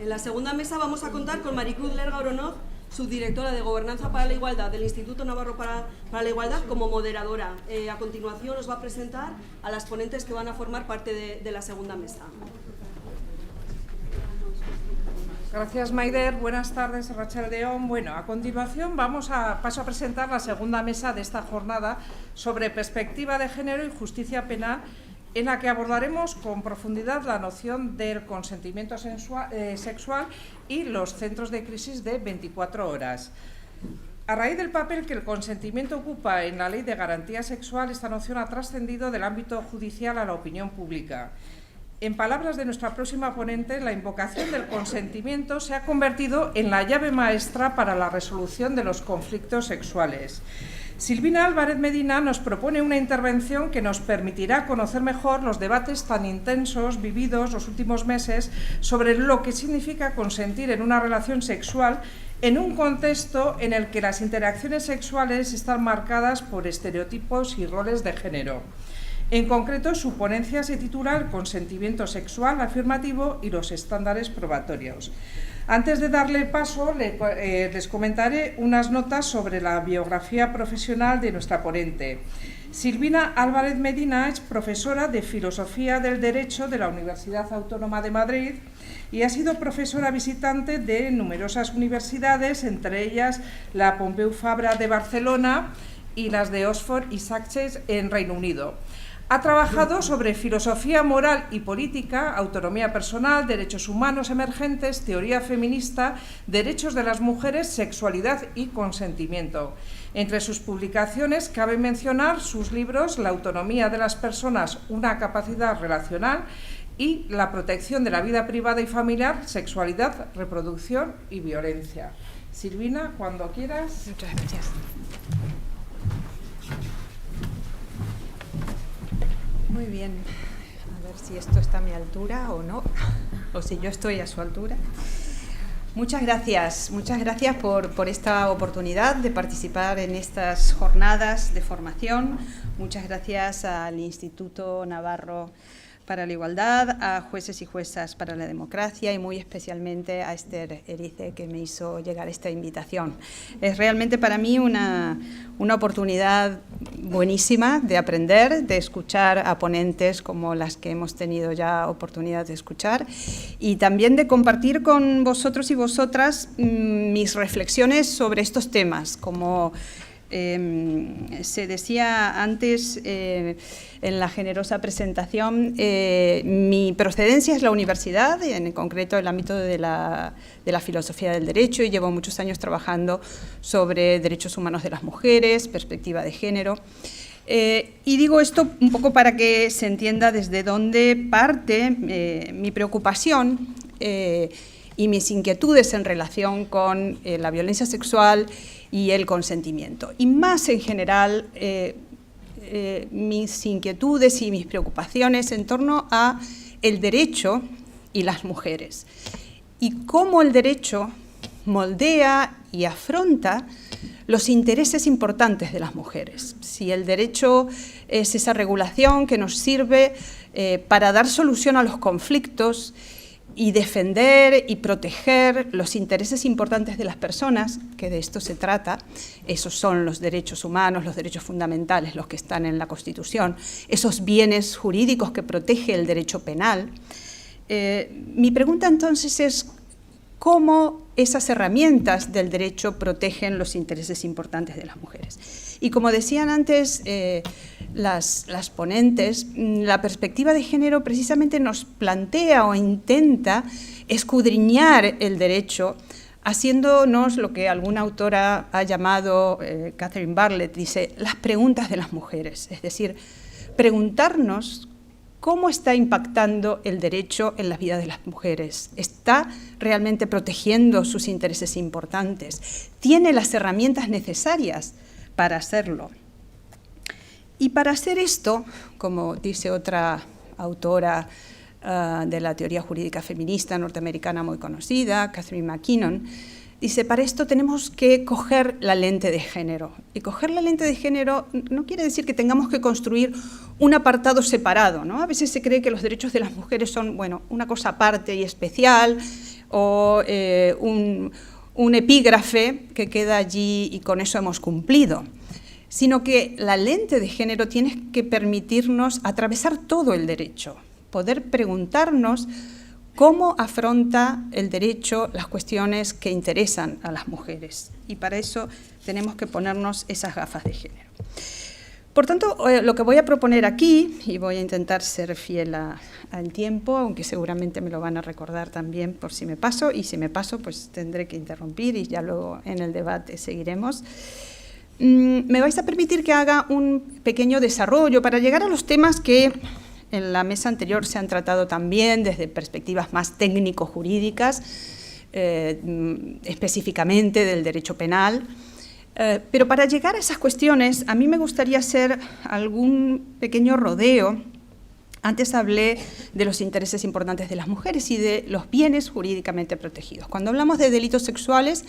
En la segunda mesa vamos a contar con Maricruz Lerga Oronoz, subdirectora de Gobernanza para la Igualdad del Instituto Navarro para la Igualdad, como moderadora. A continuación os va a presentar a las ponentes que van a formar parte de la segunda mesa. Gracias, Maider. Buenas tardes, Arratsaldeon. Bueno, a continuación paso a presentar la segunda mesa de esta jornada sobre perspectiva de género y justicia penal, en la que abordaremos con profundidad la noción del consentimiento sexual y los centros de crisis de 24 horas. A raíz del papel que el consentimiento ocupa en la Ley de Garantía Sexual, esta noción ha trascendido del ámbito judicial a la opinión pública. En palabras de nuestra próxima ponente, la invocación del consentimiento se ha convertido en la llave maestra para la resolución de los conflictos sexuales. Silvina Álvarez Medina nos propone una intervención que nos permitirá conocer mejor los debates tan intensos vividos los últimos meses sobre lo que significa consentir en una relación sexual en un contexto en el que las interacciones sexuales están marcadas por estereotipos y roles de género. En concreto, su ponencia se titula El consentimiento sexual afirmativo y los estándares probatorios. Antes de darle paso, les comentaré unas notas sobre la biografía profesional de nuestra ponente. Silvina Álvarez Medina es profesora de Filosofía del Derecho de la Universidad Autónoma de Madrid y ha sido profesora visitante de numerosas universidades, entre ellas la Pompeu Fabra de Barcelona y las de Oxford y Sussex en Reino Unido. Ha trabajado sobre filosofía moral y política, autonomía personal, derechos humanos emergentes, teoría feminista, derechos de las mujeres, sexualidad y consentimiento. Entre sus publicaciones cabe mencionar sus libros La autonomía de las personas, una capacidad relacional y La protección de la vida privada y familiar, sexualidad, reproducción y violencia. Silvina, cuando quieras. Muchas gracias. Muy bien, a ver si esto está a mi altura o no, o si yo estoy a su altura. Muchas gracias por esta oportunidad de participar en estas jornadas de formación. Muchas gracias al Instituto Navarro para la Igualdad, a Jueces y Juezas para la Democracia y muy especialmente a Esther Erice, que me hizo llegar esta invitación. Es realmente para mí una oportunidad buenísima de aprender, de escuchar a ponentes como las que hemos tenido ya oportunidad de escuchar y también de compartir con vosotros y vosotras mis reflexiones sobre estos temas, como se decía antes en la generosa presentación, mi procedencia es la universidad, en concreto el ámbito de la filosofía del derecho, y llevo muchos años trabajando sobre derechos humanos de las mujeres, perspectiva de género. Y digo esto un poco para que se entienda desde dónde parte mi preocupación y mis inquietudes en relación con la violencia sexual y el consentimiento. Y más en general, mis inquietudes y mis preocupaciones en torno a el derecho y las mujeres. Y cómo el derecho moldea y afronta los intereses importantes de las mujeres. Si el derecho es esa regulación que nos sirve para dar solución a los conflictos y defender y proteger los intereses importantes de las personas, que de esto se trata, esos son los derechos humanos, los derechos fundamentales, los que están en la Constitución, esos bienes jurídicos que protege el derecho penal. Mi pregunta entonces es, ¿cómo esas herramientas del derecho protegen los intereses importantes de las mujeres? Y como decían antes las ponentes, la perspectiva de género precisamente nos plantea o intenta escudriñar el derecho, haciéndonos lo que alguna autora ha llamado, Catherine Bartlett, dice, las preguntas de las mujeres, es decir, preguntarnos cómo está impactando el derecho en la vida de las mujeres. ¿Está realmente protegiendo sus intereses importantes? ¿Tiene las herramientas necesarias para hacerlo? Y para hacer esto, como dice otra autora de la teoría jurídica feminista norteamericana muy conocida, Catherine McKinnon, dice, para esto tenemos que coger la lente de género. Y coger la lente de género no quiere decir que tengamos que construir un apartado separado, ¿no? A veces se cree que los derechos de las mujeres son, bueno, una cosa aparte y especial, o un epígrafe que queda allí y con eso hemos cumplido, sino que la lente de género tiene que permitirnos atravesar todo el derecho, poder preguntarnos cómo afronta el derecho las cuestiones que interesan a las mujeres. Y para eso tenemos que ponernos esas gafas de género. Por tanto, lo que voy a proponer aquí, y voy a intentar ser fiel al tiempo, aunque seguramente me lo van a recordar también por si me paso, y si me paso pues tendré que interrumpir y ya luego en el debate seguiremos. Me vais a permitir que haga un pequeño desarrollo para llegar a los temas que en la mesa anterior se han tratado también desde perspectivas más técnico-jurídicas, específicamente del derecho penal. Pero para llegar a esas cuestiones, a mí me gustaría hacer algún pequeño rodeo. Antes hablé de los intereses importantes de las mujeres y de los bienes jurídicamente protegidos. Cuando hablamos de delitos sexuales,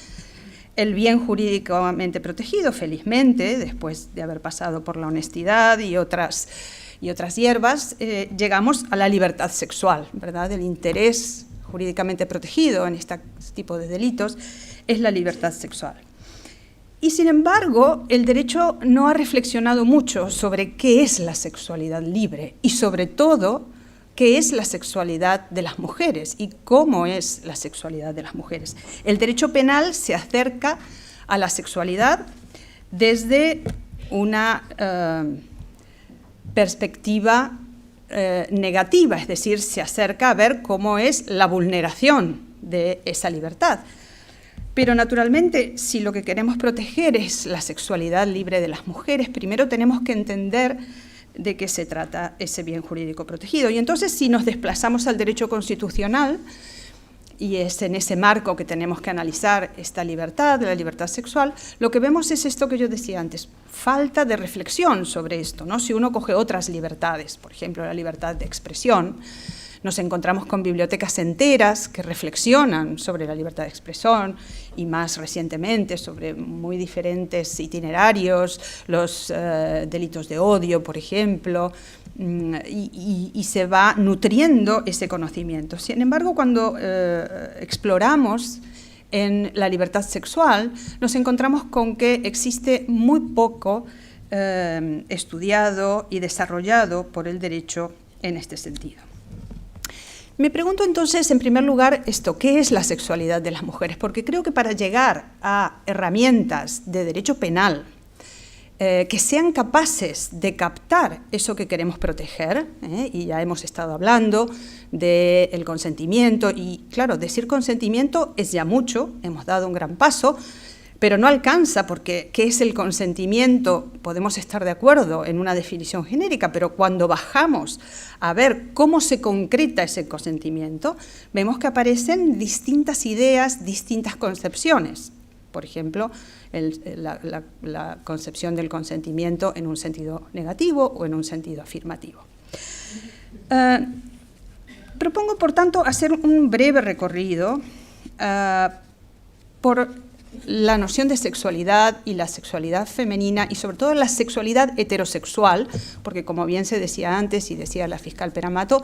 el bien jurídicamente protegido, felizmente, después de haber pasado por la honestidad y otras hierbas, llegamos a la libertad sexual, ¿verdad? El interés jurídicamente protegido en este tipo de delitos es la libertad sexual. Y sin embargo, el derecho no ha reflexionado mucho sobre qué es la sexualidad libre y sobre todo qué es la sexualidad de las mujeres y cómo es la sexualidad de las mujeres. El derecho penal se acerca a la sexualidad desde una perspectiva negativa, es decir, se acerca a ver cómo es la vulneración de esa libertad. Pero naturalmente, si lo que queremos proteger es la sexualidad libre de las mujeres, primero tenemos que entender de qué se trata ese bien jurídico protegido. Y entonces, si nos desplazamos al derecho constitucional, y es en ese marco que tenemos que analizar esta libertad, la libertad sexual, lo que vemos es esto que yo decía antes, falta de reflexión sobre esto, ¿no? Si uno coge otras libertades, por ejemplo, la libertad de expresión, nos encontramos con bibliotecas enteras que reflexionan sobre la libertad de expresión y más recientemente sobre muy diferentes itinerarios, los delitos de odio, por ejemplo, y se va nutriendo ese conocimiento. Sin embargo, cuando exploramos en la libertad sexual, nos encontramos con que existe muy poco estudiado y desarrollado por el derecho en este sentido. Me pregunto entonces, en primer lugar, ¿qué es la sexualidad de las mujeres? Porque creo que para llegar a herramientas de derecho penal que sean capaces de captar eso que queremos proteger, y ya hemos estado hablando del consentimiento, y claro, decir consentimiento es ya mucho, hemos dado un gran paso, pero no alcanza porque ¿qué es el consentimiento? Podemos estar de acuerdo en una definición genérica, pero cuando bajamos a ver cómo se concreta ese consentimiento, vemos que aparecen distintas ideas, distintas concepciones. Por ejemplo, la concepción del consentimiento en un sentido negativo o en un sentido afirmativo. Propongo, por tanto, hacer un breve recorrido por la noción de sexualidad y la sexualidad femenina y sobre todo la sexualidad heterosexual, porque como bien se decía antes y decía la fiscal Peramato,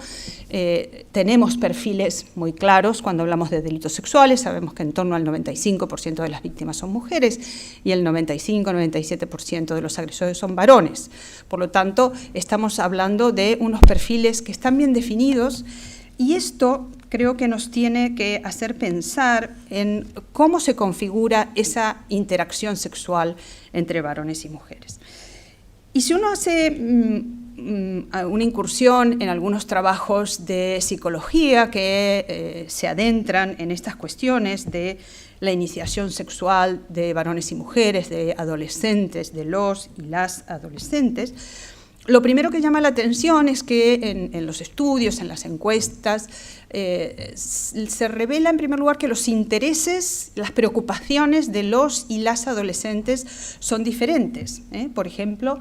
tenemos perfiles muy claros cuando hablamos de delitos sexuales, sabemos que en torno al 95% de las víctimas son mujeres y el 95-97% de los agresores son varones. Por lo tanto, estamos hablando de unos perfiles que están bien definidos y esto creo que nos tiene que hacer pensar en cómo se configura esa interacción sexual entre varones y mujeres. Y si uno hace una incursión en algunos trabajos de psicología que se adentran en estas cuestiones de la iniciación sexual de varones y mujeres, de adolescentes, de los y las adolescentes, lo primero que llama la atención es que en los estudios, en las encuestas, se revela en primer lugar que los intereses, las preocupaciones de los y las adolescentes son diferentes. Por ejemplo,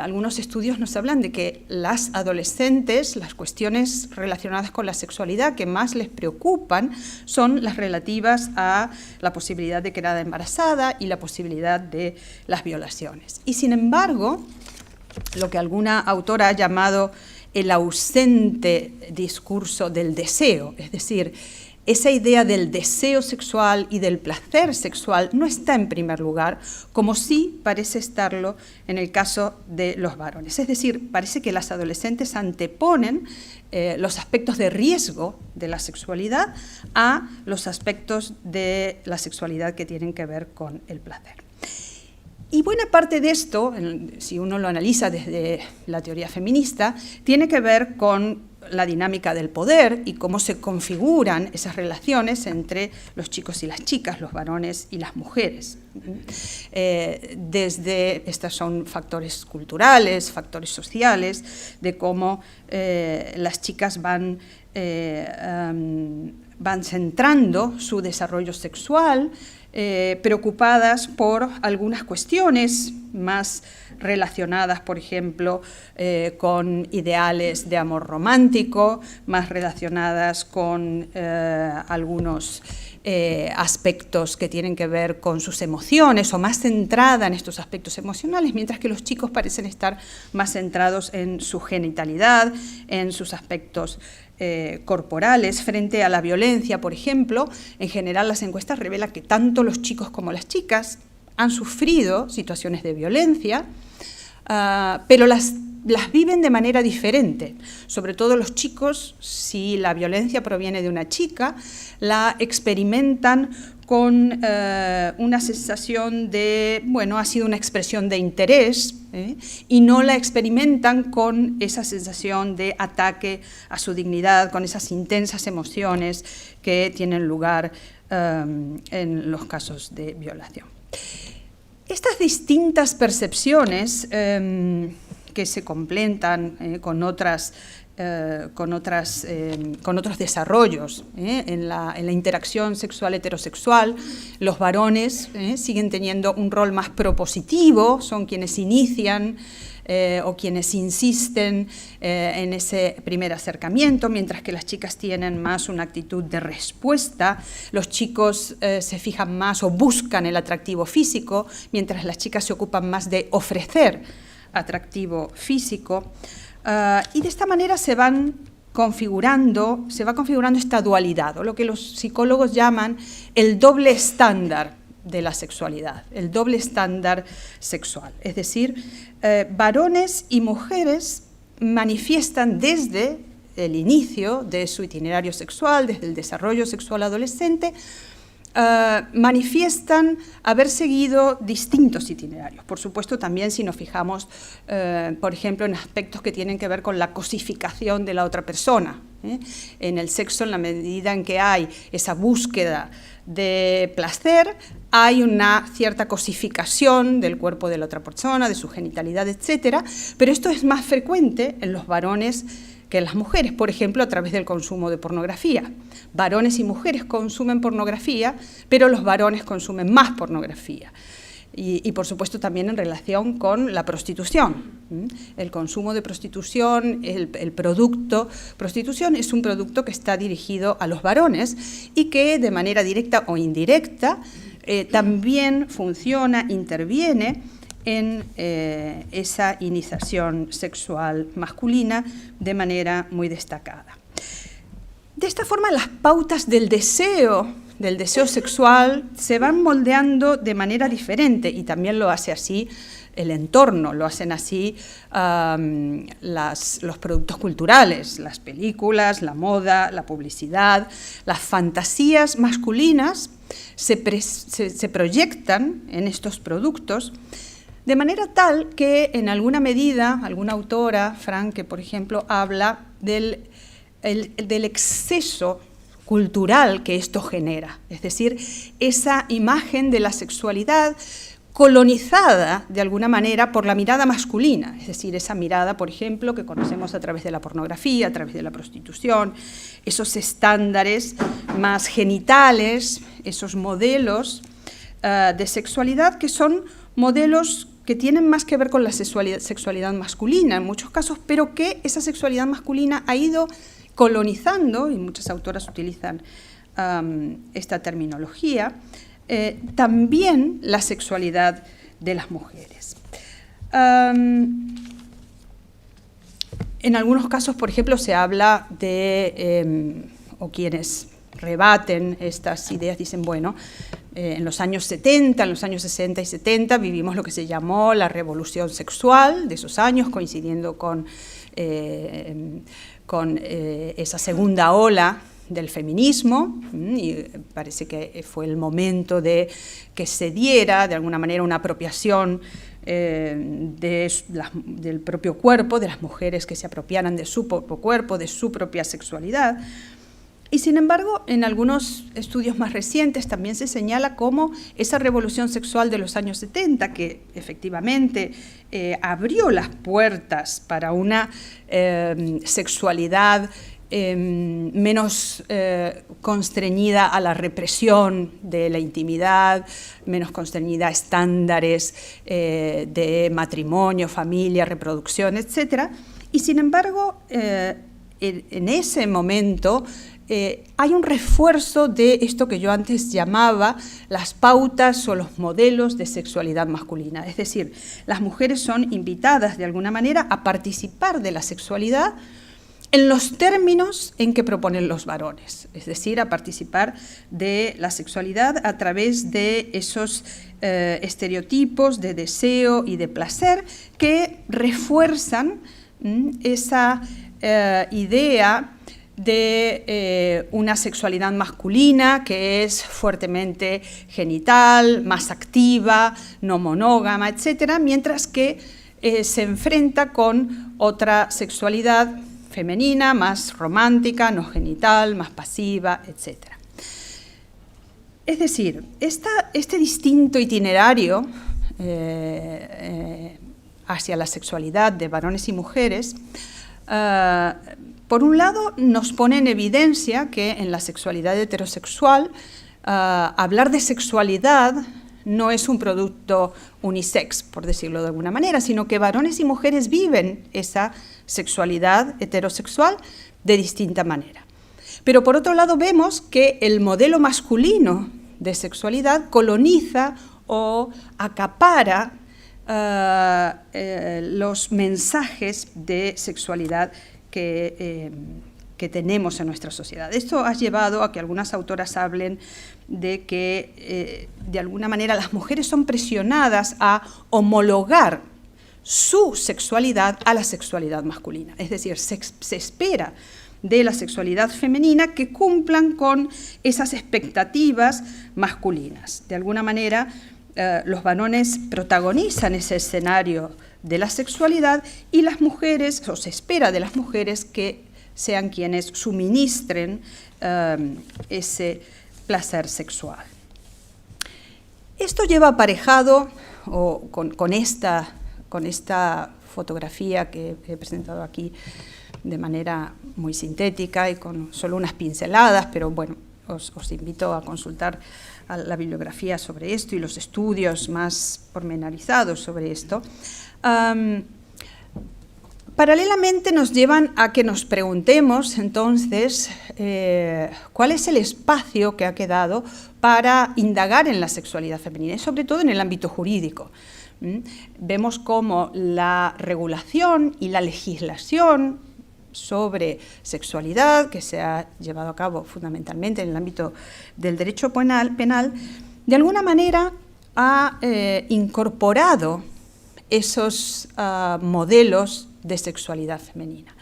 algunos estudios nos hablan de que las adolescentes, las cuestiones relacionadas con la sexualidad que más les preocupan son las relativas a la posibilidad de quedar embarazada y la posibilidad de las violaciones. Y sin embargo, lo que alguna autora ha llamado el ausente discurso del deseo, es decir, esa idea del deseo sexual y del placer sexual no está en primer lugar, como sí parece estarlo en el caso de los varones. Es decir, parece que las adolescentes anteponen los aspectos de riesgo de la sexualidad a los aspectos de la sexualidad que tienen que ver con el placer. Y buena parte de esto, si uno lo analiza desde la teoría feminista, tiene que ver con la dinámica del poder y cómo se configuran esas relaciones entre los chicos y las chicas, los varones y las mujeres. Estos son factores culturales, factores sociales, de cómo las chicas van centrando su desarrollo sexual, preocupadas por algunas cuestiones más relacionadas, por ejemplo, con ideales de amor romántico, más relacionadas con algunos aspectos que tienen que ver con sus emociones o más centrada en estos aspectos emocionales, mientras que los chicos parecen estar más centrados en su genitalidad, en sus aspectos corporales. Frente a la violencia, por ejemplo, en general las encuestas revelan que tanto los chicos como las chicas han sufrido situaciones de violencia, pero las viven de manera diferente. Sobre todo los chicos, si la violencia proviene de una chica, la experimentan con una sensación de, bueno, ha sido una expresión de interés, y no la experimentan con esa sensación de ataque a su dignidad, con esas intensas emociones que tienen lugar en los casos de violación. Estas distintas percepciones que se complementan con otros desarrollos en la interacción sexual heterosexual. Los varones siguen teniendo un rol más propositivo, son quienes inician o quienes insisten en ese primer acercamiento, mientras que las chicas tienen más una actitud de respuesta. Los chicos se fijan más o buscan el atractivo físico, mientras las chicas se ocupan más de ofrecer atractivo físico. Y de esta manera se va configurando esta dualidad, o lo que los psicólogos llaman el doble estándar de la sexualidad, el doble estándar sexual. Es decir, varones y mujeres manifiestan desde el inicio de su itinerario sexual, desde el desarrollo sexual adolescente, manifiestan haber seguido distintos itinerarios. Por supuesto, también si nos fijamos, por ejemplo, en aspectos que tienen que ver con la cosificación de la otra persona. En el sexo, en la medida en que hay esa búsqueda de placer, hay una cierta cosificación del cuerpo de la otra persona, de su genitalidad, etc. Pero esto es más frecuente en los varones que en las mujeres, por ejemplo, a través del consumo de pornografía. Varones y mujeres consumen pornografía, pero los varones consumen más pornografía. Y por supuesto, también en relación con la prostitución. El consumo de prostitución, el producto prostitución es un producto que está dirigido a los varones y que de manera directa o indirecta también funciona, interviene en esa iniciación sexual masculina de manera muy destacada. De esta forma, las pautas del deseo sexual se van moldeando de manera diferente, y también lo hace así el entorno, lo hacen así los productos culturales, las películas, la moda, la publicidad. Las fantasías masculinas se proyectan en estos productos de manera tal que, en alguna medida, alguna autora, Franke, por ejemplo, habla del exceso cultural que esto genera, es decir, esa imagen de la sexualidad colonizada de alguna manera por la mirada masculina, es decir, esa mirada, por ejemplo, que conocemos a través de la pornografía, a través de la prostitución, esos estándares más genitales, esos modelos de sexualidad que son modelos que tienen más que ver con la sexualidad masculina en muchos casos, pero que esa sexualidad masculina ha ido colonizando, y muchas autoras utilizan esta terminología, también la sexualidad de las mujeres. En algunos casos, por ejemplo, se habla de, o quienes rebaten estas ideas, dicen, bueno, en los años 70, en los años 60 y 70 vivimos lo que se llamó la revolución sexual de esos años, coincidiendo con esa segunda ola del feminismo, y parece que fue el momento de que se diera de alguna manera una apropiación del propio cuerpo, de las mujeres que se apropiaran de su propio cuerpo, de su propia sexualidad. Y sin embargo, en algunos estudios más recientes también se señala cómo esa revolución sexual de los años 70, que efectivamente abrió las puertas para una sexualidad menos constreñida a la represión de la intimidad, menos constreñida a estándares de matrimonio, familia, reproducción, etc. Y sin embargo, en ese momento hay un refuerzo de esto que yo antes llamaba las pautas o los modelos de sexualidad masculina. Es decir, las mujeres son invitadas de alguna manera a participar de la sexualidad en los términos en que proponen los varones, es decir, a participar de la sexualidad a través de esos estereotipos de deseo y de placer que refuerzan esa idea de una sexualidad masculina que es fuertemente genital, más activa, no monógama, etc., mientras que se enfrenta con otra sexualidad femenina, más romántica, no genital, más pasiva, etc. Es decir, este distinto itinerario hacia la sexualidad de varones y mujeres, por un lado, nos pone en evidencia que en la sexualidad heterosexual hablar de sexualidad no es un producto unisex, por decirlo de alguna manera, sino que varones y mujeres viven esa sexualidad heterosexual de distinta manera. Pero por otro lado vemos que el modelo masculino de sexualidad coloniza o acapara los mensajes de sexualidad que tenemos en nuestra sociedad. Esto ha llevado a que algunas autoras hablen de que, de alguna manera, las mujeres son presionadas a homologar su sexualidad a la sexualidad masculina. Es decir, se espera de la sexualidad femenina que cumplan con esas expectativas masculinas. De alguna manera, los varones protagonizan ese escenario de la sexualidad y las mujeres, o se espera de las mujeres que sean quienes suministren ese placer sexual. Esto lleva aparejado con esta fotografía que he presentado aquí de manera muy sintética y con solo unas pinceladas, pero bueno, os invito a consultar la bibliografía sobre esto y los estudios más pormenorizados sobre esto. Paralelamente nos llevan a que nos preguntemos entonces cuál es el espacio que ha quedado para indagar en la sexualidad femenina y sobre todo en el ámbito jurídico. Vemos cómo la regulación y la legislación sobre sexualidad que se ha llevado a cabo fundamentalmente en el ámbito del derecho penal de alguna manera ha incorporado esos modelos de sexualidad femenina.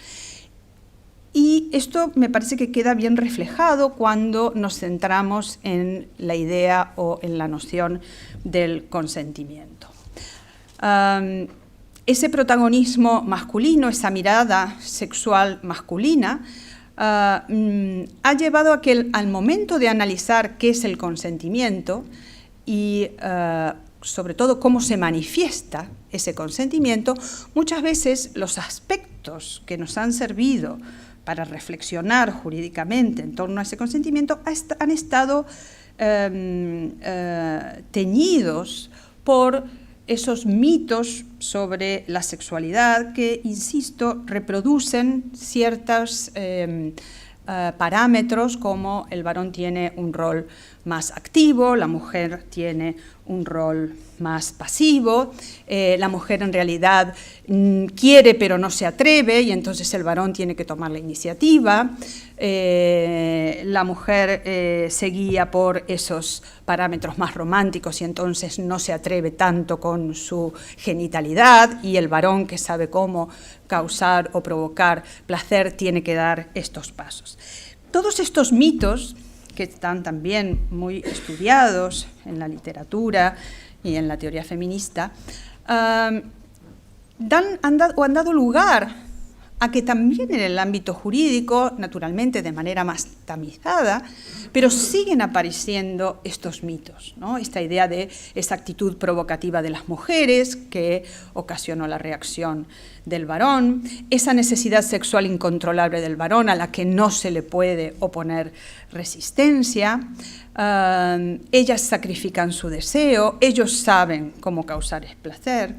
Y esto me parece que queda bien reflejado cuando nos centramos en la idea o en la noción del consentimiento. Ese protagonismo masculino, esa mirada sexual masculina, ha llevado a que al momento de analizar qué es el consentimiento y sobre todo cómo se manifiesta ese consentimiento, muchas veces los aspectos que nos han servido para reflexionar jurídicamente en torno a ese consentimiento han estado teñidos por esos mitos sobre la sexualidad que, insisto, reproducen ciertos parámetros como el varón tiene un rol más activo, la mujer tiene un rol más pasivo, la mujer en realidad quiere pero no se atreve y entonces el varón tiene que tomar la iniciativa, la mujer se guía por esos parámetros más románticos y entonces no se atreve tanto con su genitalidad y el varón que sabe cómo causar o provocar placer tiene que dar estos pasos. Todos estos mitos que están también muy estudiados en la literatura y en la teoría feminista, han dado lugar a que también en el ámbito jurídico, naturalmente de manera más tamizada, pero siguen apareciendo estos mitos, ¿no? Esta idea de esa actitud provocativa de las mujeres que ocasionó la reacción del varón, esa necesidad sexual incontrolable del varón a la que no se le puede oponer resistencia, ellas sacrifican su deseo, ellos saben cómo causar el placer,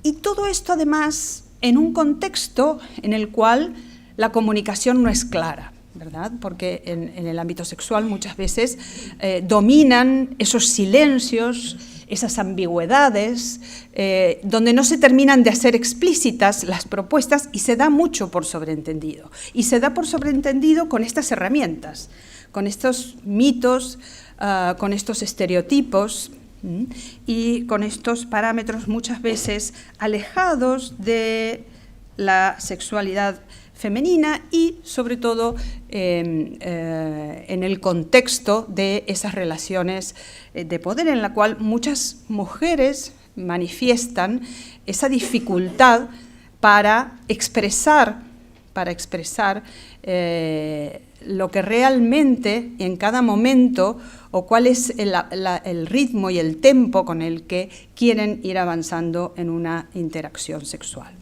y todo esto además en un contexto en el cual la comunicación no es clara, ¿verdad? Porque en el ámbito sexual muchas veces dominan esos silencios, esas ambigüedades, donde no se terminan de hacer explícitas las propuestas y se da mucho por sobreentendido. Y se da por sobreentendido con estas herramientas, con estos mitos, con estos estereotipos, y con estos parámetros muchas veces alejados de la sexualidad femenina y sobre todo en el contexto de esas relaciones de poder en la cual muchas mujeres manifiestan esa dificultad para expresar lo que realmente en cada momento o cuál es el ritmo y el tempo con el que quieren ir avanzando en una interacción sexual.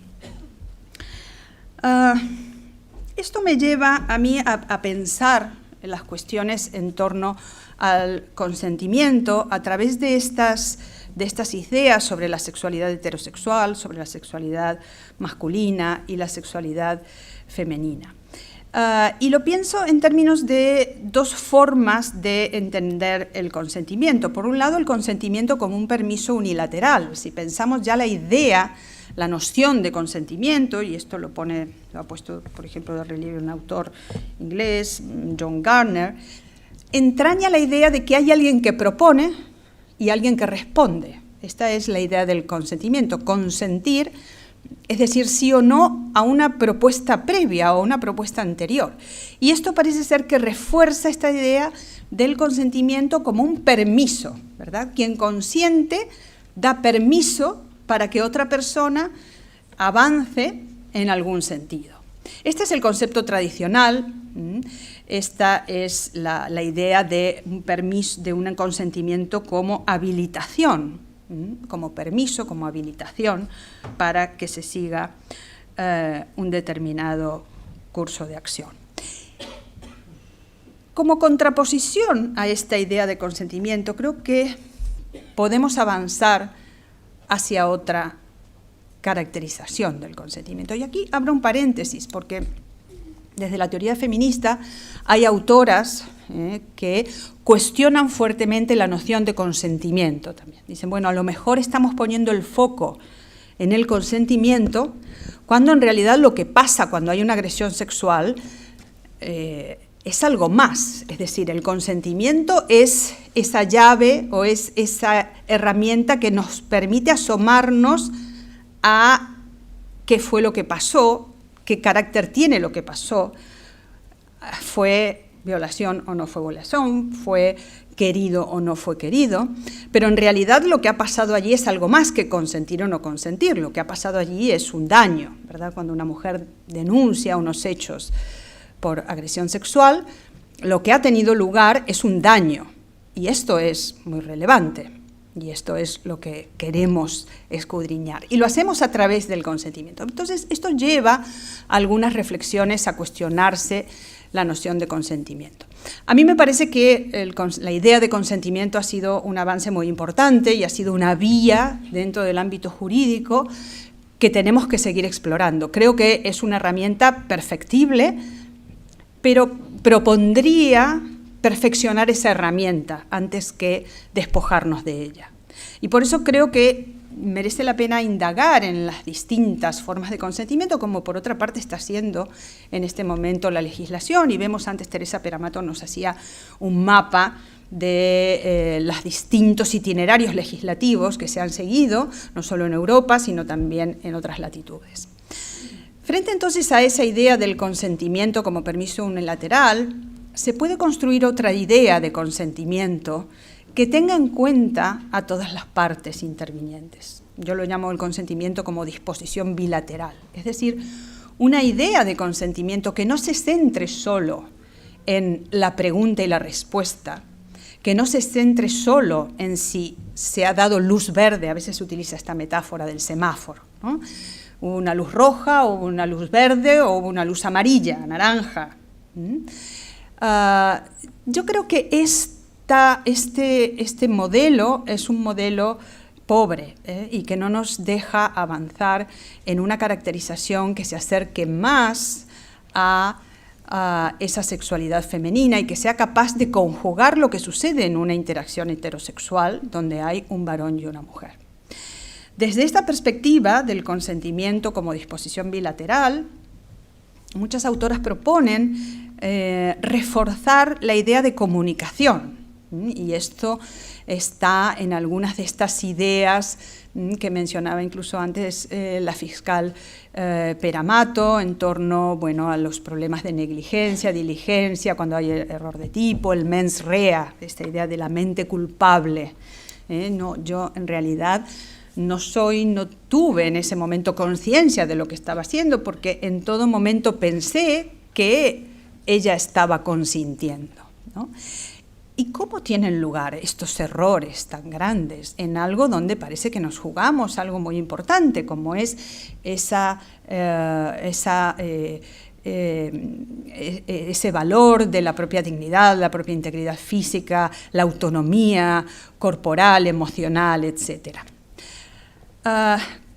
Esto me lleva a mí a pensar en las cuestiones en torno al consentimiento a través de estas ideas sobre la sexualidad heterosexual, sobre la sexualidad masculina y la sexualidad femenina. Y lo pienso en términos de dos formas de entender el consentimiento. Por un lado, el consentimiento como un permiso unilateral. Si pensamos ya la idea, la noción de consentimiento, y esto lo ha puesto, por ejemplo, de relieve un autor inglés, John Gardner, entraña la idea de que hay alguien que propone y alguien que responde. Esta es la idea del consentimiento, consentir, es decir, sí o no a una propuesta previa o una propuesta anterior. Y esto parece ser que refuerza esta idea del consentimiento como un permiso, ¿verdad? Quien consiente da permiso para que otra persona avance en algún sentido. Este es el concepto tradicional, esta es la idea de un permiso, de un consentimiento como habilitación, como permiso, como habilitación para que se siga un determinado curso de acción. Como contraposición a esta idea de consentimiento, creo que podemos avanzar hacia otra caracterización del consentimiento. Y aquí abro un paréntesis, porque desde la teoría feminista hay autoras que cuestionan fuertemente la noción de consentimiento también. Dicen, bueno, a lo mejor estamos poniendo el foco en el consentimiento, cuando en realidad lo que pasa cuando hay una agresión sexual es algo más. Es decir, el consentimiento es esa llave o es esa herramienta que nos permite asomarnos a qué fue lo que pasó, qué carácter tiene lo que pasó, fue violación o no fue violación, fue querido o no fue querido, pero en realidad lo que ha pasado allí es algo más que consentir o no consentir. Lo que ha pasado allí es un daño, ¿verdad? Cuando una mujer denuncia unos hechos por agresión sexual, lo que ha tenido lugar es un daño, y esto es muy relevante, y esto es lo que queremos escudriñar, y lo hacemos a través del consentimiento. Entonces, esto lleva a algunas reflexiones a cuestionarse la noción de consentimiento. A mí me parece que la idea de consentimiento ha sido un avance muy importante y ha sido una vía dentro del ámbito jurídico que tenemos que seguir explorando. Creo que es una herramienta perfectible, pero propondría perfeccionar esa herramienta antes que despojarnos de ella. Y por eso creo que merece la pena indagar en las distintas formas de consentimiento, como por otra parte está haciendo en este momento la legislación. Y vemos antes, Teresa Peramato nos hacía un mapa de los distintos itinerarios legislativos que se han seguido, no solo en Europa, sino también en otras latitudes. Frente entonces a esa idea del consentimiento como permiso unilateral, se puede construir otra idea de consentimiento que tenga en cuenta a todas las partes intervinientes. Yo lo llamo el consentimiento como disposición bilateral, es decir, una idea de consentimiento que no se centre solo en la pregunta y la respuesta, que no se centre solo en si se ha dado luz verde, a veces se utiliza esta metáfora del semáforo, ¿no? Una luz roja o una luz verde o una luz amarilla, naranja. Yo creo que este modelo es un modelo pobre y que no nos deja avanzar en una caracterización que se acerque más a esa sexualidad femenina y que sea capaz de conjugar lo que sucede en una interacción heterosexual donde hay un varón y una mujer. Desde esta perspectiva del consentimiento como disposición bilateral, muchas autoras proponen reforzar la idea de comunicación, y esto está en algunas de estas ideas que mencionaba incluso antes la fiscal Peramato en torno, bueno, a los problemas de negligencia, diligencia, cuando hay error de tipo, el mens rea, esta idea de la mente culpable. No, yo en realidad no tuve en ese momento conciencia de lo que estaba haciendo, porque en todo momento pensé que ella estaba consintiendo, ¿no? ¿Y cómo tienen lugar estos errores tan grandes en algo donde parece que nos jugamos algo muy importante, como es ese valor de la propia dignidad, la propia integridad física, la autonomía corporal, emocional, etc.?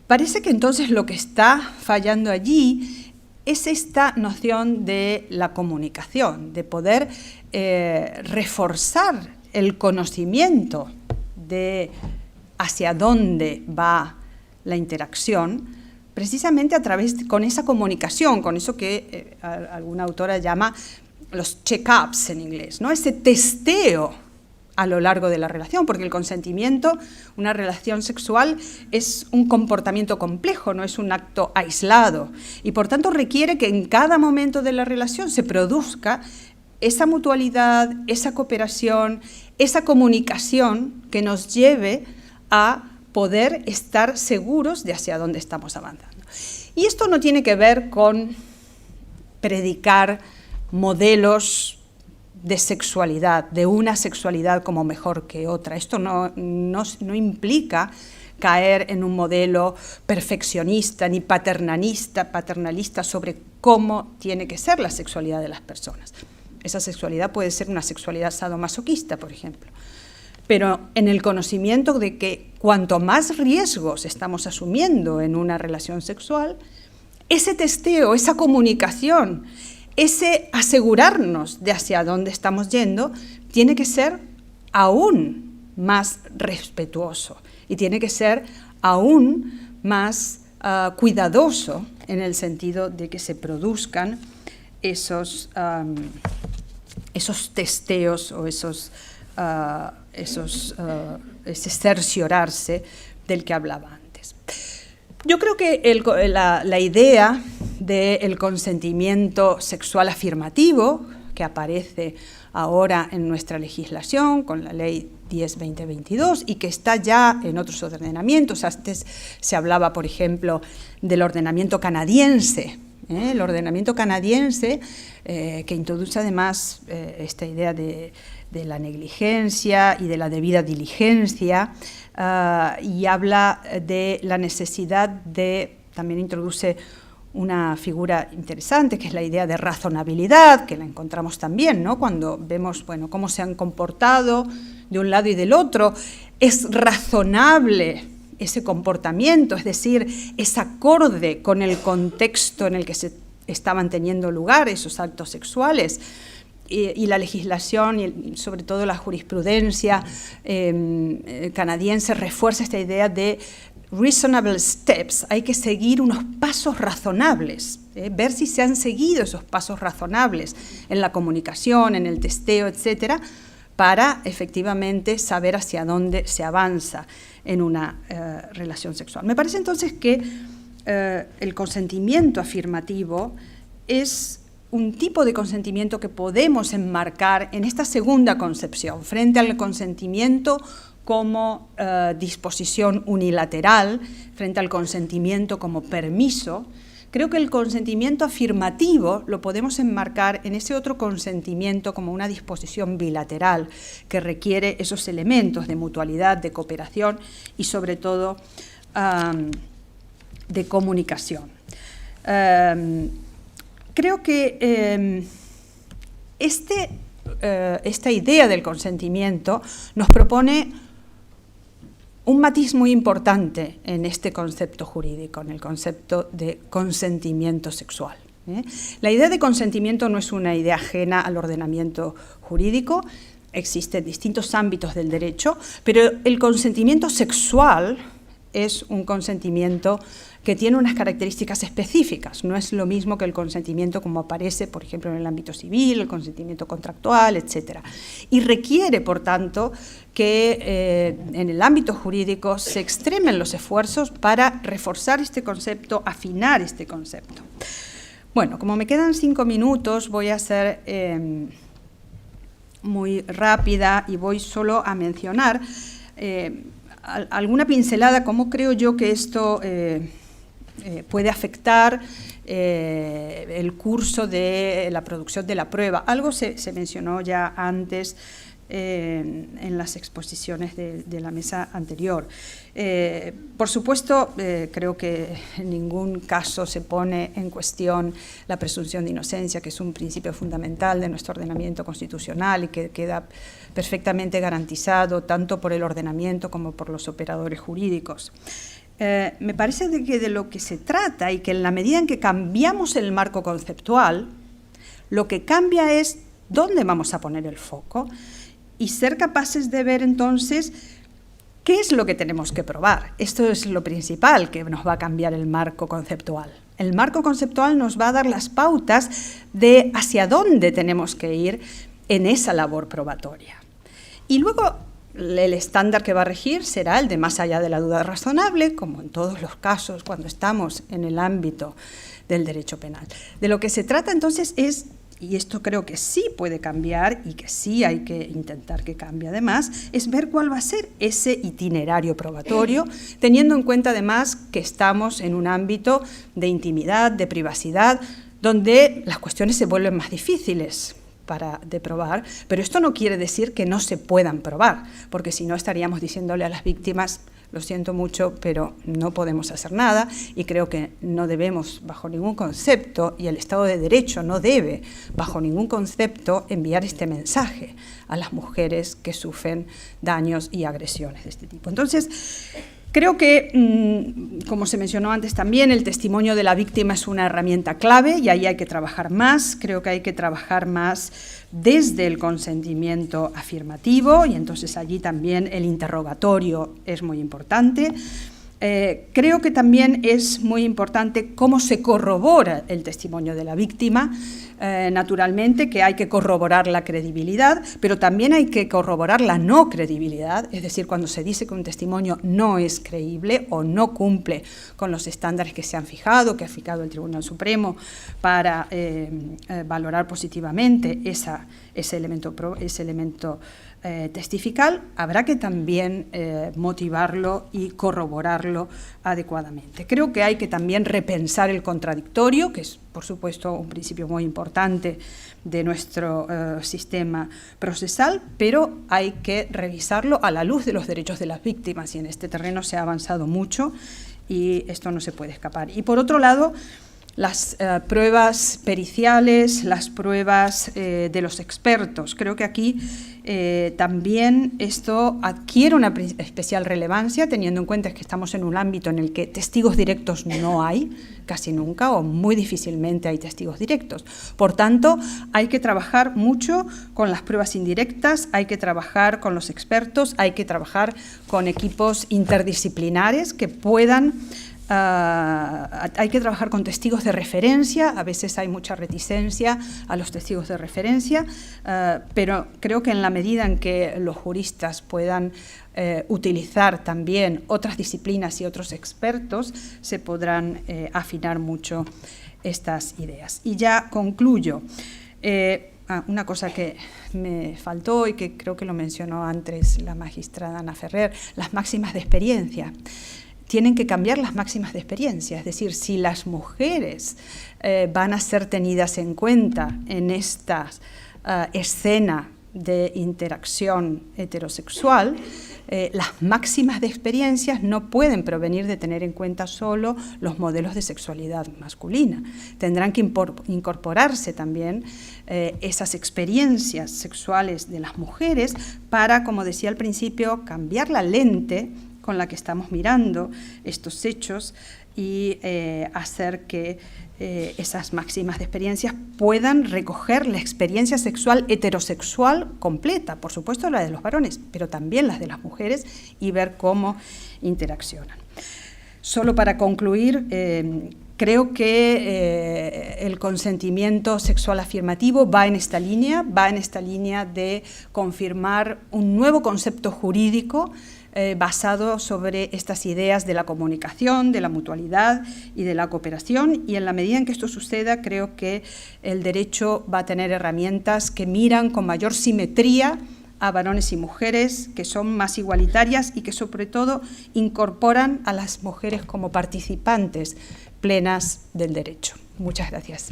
Parece que entonces lo que está fallando allí es esta noción de la comunicación, de poder reforzar el conocimiento de hacia dónde va la interacción, precisamente a través con esa comunicación, con eso que alguna autora llama los check-ups en inglés, ¿no? Ese testeo a lo largo de la relación, porque el consentimiento, una relación sexual, es un comportamiento complejo, no es un acto aislado, y por tanto requiere que en cada momento de la relación se produzca esa mutualidad, esa cooperación, esa comunicación que nos lleve a poder estar seguros de hacia dónde estamos avanzando. Y esto no tiene que ver con predicar modelos de sexualidad, de una sexualidad como mejor que otra. Esto no implica caer en un modelo perfeccionista ni paternalista sobre cómo tiene que ser la sexualidad de las personas. Esa sexualidad puede ser una sexualidad sadomasoquista, por ejemplo, pero en el conocimiento de que cuanto más riesgos estamos asumiendo en una relación sexual, ese testeo, esa comunicación, ese asegurarnos de hacia dónde estamos yendo, tiene que ser aún más respetuoso y tiene que ser aún más cuidadoso en el sentido de que se produzcan esos testeos o ese cerciorarse del que hablaba antes. Yo creo que la idea del consentimiento sexual afirmativo, que aparece ahora en nuestra legislación con la Ley 10-2022 y que está ya en otros ordenamientos. Antes se hablaba, por ejemplo, del ordenamiento canadiense. El ordenamiento canadiense, que introduce además esta idea de la negligencia y de la debida diligencia, y habla de la necesidad de, también introduce una figura interesante, que es la idea de razonabilidad, que la encontramos también, ¿no? Cuando vemos, bueno, cómo se han comportado de un lado y del otro. Es razonable ese comportamiento, es decir, es acorde con el contexto en el que se estaban teniendo lugar esos actos sexuales. y la legislación, y sobre todo la jurisprudencia canadiense, refuerza esta idea de reasonable steps. Hay que seguir unos pasos razonables, ver si se han seguido esos pasos razonables en la comunicación, en el testeo, etcétera, para efectivamente saber hacia dónde se avanza en una relación sexual. Me parece entonces que el consentimiento afirmativo es un tipo de consentimiento que podemos enmarcar en esta segunda concepción, frente al consentimiento como disposición unilateral, frente al consentimiento como permiso. Creo que el consentimiento afirmativo lo podemos enmarcar en ese otro consentimiento como una disposición bilateral que requiere esos elementos de mutualidad, de cooperación y sobre todo de comunicación. Creo que esta idea del consentimiento nos propone un matiz muy importante en este concepto jurídico, en el concepto de consentimiento sexual. La idea de consentimiento no es una idea ajena al ordenamiento jurídico, existe en distintos ámbitos del derecho, pero el consentimiento sexual es un consentimiento que tiene unas características específicas. No es lo mismo que el consentimiento como aparece, por ejemplo, en el ámbito civil, el consentimiento contractual, etc. Y requiere, por tanto, que en el ámbito jurídico se extremen los esfuerzos para reforzar este concepto, afinar este concepto. Bueno, como me quedan 5 minutos, voy a ser muy rápida y voy solo a mencionar alguna pincelada, cómo creo yo que esto puede afectar el curso de la producción de la prueba. Algo se mencionó ya antes en las exposiciones de la mesa anterior. Por supuesto, creo que en ningún caso se pone en cuestión la presunción de inocencia, que es un principio fundamental de nuestro ordenamiento constitucional y que queda perfectamente garantizado tanto por el ordenamiento como por los operadores jurídicos. Me parece que de lo que se trata y que en la medida en que cambiamos el marco conceptual, lo que cambia es dónde vamos a poner el foco y ser capaces de ver entonces qué es lo que tenemos que probar. Esto es lo principal que nos va a cambiar el marco conceptual. El marco conceptual nos va a dar las pautas de hacia dónde tenemos que ir en esa labor probatoria. Y luego el estándar que va a regir será el de más allá de la duda razonable, como en todos los casos cuando estamos en el ámbito del derecho penal. De lo que se trata entonces es, y esto creo que sí puede cambiar y que sí hay que intentar que cambie además, es ver cuál va a ser ese itinerario probatorio, teniendo en cuenta además que estamos en un ámbito de intimidad, de privacidad, donde las cuestiones se vuelven más difíciles de probar, pero esto no quiere decir que no se puedan probar, porque si no estaríamos diciéndole a las víctimas, lo siento mucho, pero no podemos hacer nada, y creo que no debemos, bajo ningún concepto, y el Estado de Derecho no debe, bajo ningún concepto, enviar este mensaje a las mujeres que sufren daños y agresiones de este tipo. Entonces, creo que, como se mencionó antes también, el testimonio de la víctima es una herramienta clave y ahí hay que trabajar más. Creo que hay que trabajar más desde el consentimiento afirmativo y entonces allí también el interrogatorio es muy importante. Creo que también es muy importante cómo se corrobora el testimonio de la víctima. Naturalmente que hay que corroborar la credibilidad, pero también hay que corroborar la no credibilidad, es decir, cuando se dice que un testimonio no es creíble o no cumple con los estándares que se han fijado, que ha fijado el Tribunal Supremo para valorar positivamente ese elemento testifical, habrá que también motivarlo y corroborarlo adecuadamente. Creo que hay que también repensar el contradictorio, que es, por supuesto, un principio muy importante de nuestro sistema procesal, pero hay que revisarlo a la luz de los derechos de las víctimas y en este terreno se ha avanzado mucho y esto no se puede escapar. Y por otro lado, las pruebas periciales, las pruebas de los expertos. Creo que aquí también esto adquiere una especial relevancia, teniendo en cuenta que estamos en un ámbito en el que testigos directos no hay, casi nunca, o muy difícilmente hay testigos directos. Por tanto, hay que trabajar mucho con las pruebas indirectas, hay que trabajar con los expertos, hay que trabajar con equipos interdisciplinares que puedan... hay que trabajar con testigos de referencia, a veces hay mucha reticencia a los testigos de referencia, pero creo que en la medida en que los juristas puedan utilizar también otras disciplinas y otros expertos, se podrán afinar mucho estas ideas. Y ya concluyo. Una cosa que me faltó y que creo que lo mencionó antes la magistrada Ana Ferrer, las máximas de experiencia. Tienen que cambiar las máximas de experiencia, es decir, si las mujeres van a ser tenidas en cuenta en esta escena de interacción heterosexual, las máximas de experiencias no pueden provenir de tener en cuenta solo los modelos de sexualidad masculina. Tendrán que incorporarse también esas experiencias sexuales de las mujeres para, como decía al principio, cambiar la lente con la que estamos mirando estos hechos y hacer que esas máximas de experiencias puedan recoger la experiencia sexual heterosexual completa, por supuesto la de los varones, pero también las de las mujeres, y ver cómo interaccionan. Solo para concluir, creo que el consentimiento sexual afirmativo va en esta línea de confirmar un nuevo concepto jurídico basado sobre estas ideas de la comunicación, de la mutualidad y de la cooperación, y en la medida en que esto suceda creo que el derecho va a tener herramientas que miran con mayor simetría a varones y mujeres, que son más igualitarias y que sobre todo incorporan a las mujeres como participantes plenas del derecho. Muchas gracias.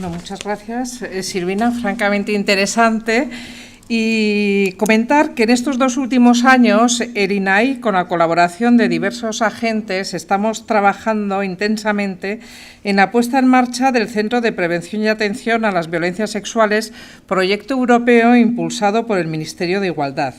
Bueno, muchas gracias, Silvina, francamente interesante. Y comentar que en estos 2 últimos años el INAI, con la colaboración de diversos agentes, estamos trabajando intensamente en la puesta en marcha del Centro de Prevención y Atención a las Violencias Sexuales, proyecto europeo impulsado por el Ministerio de Igualdad.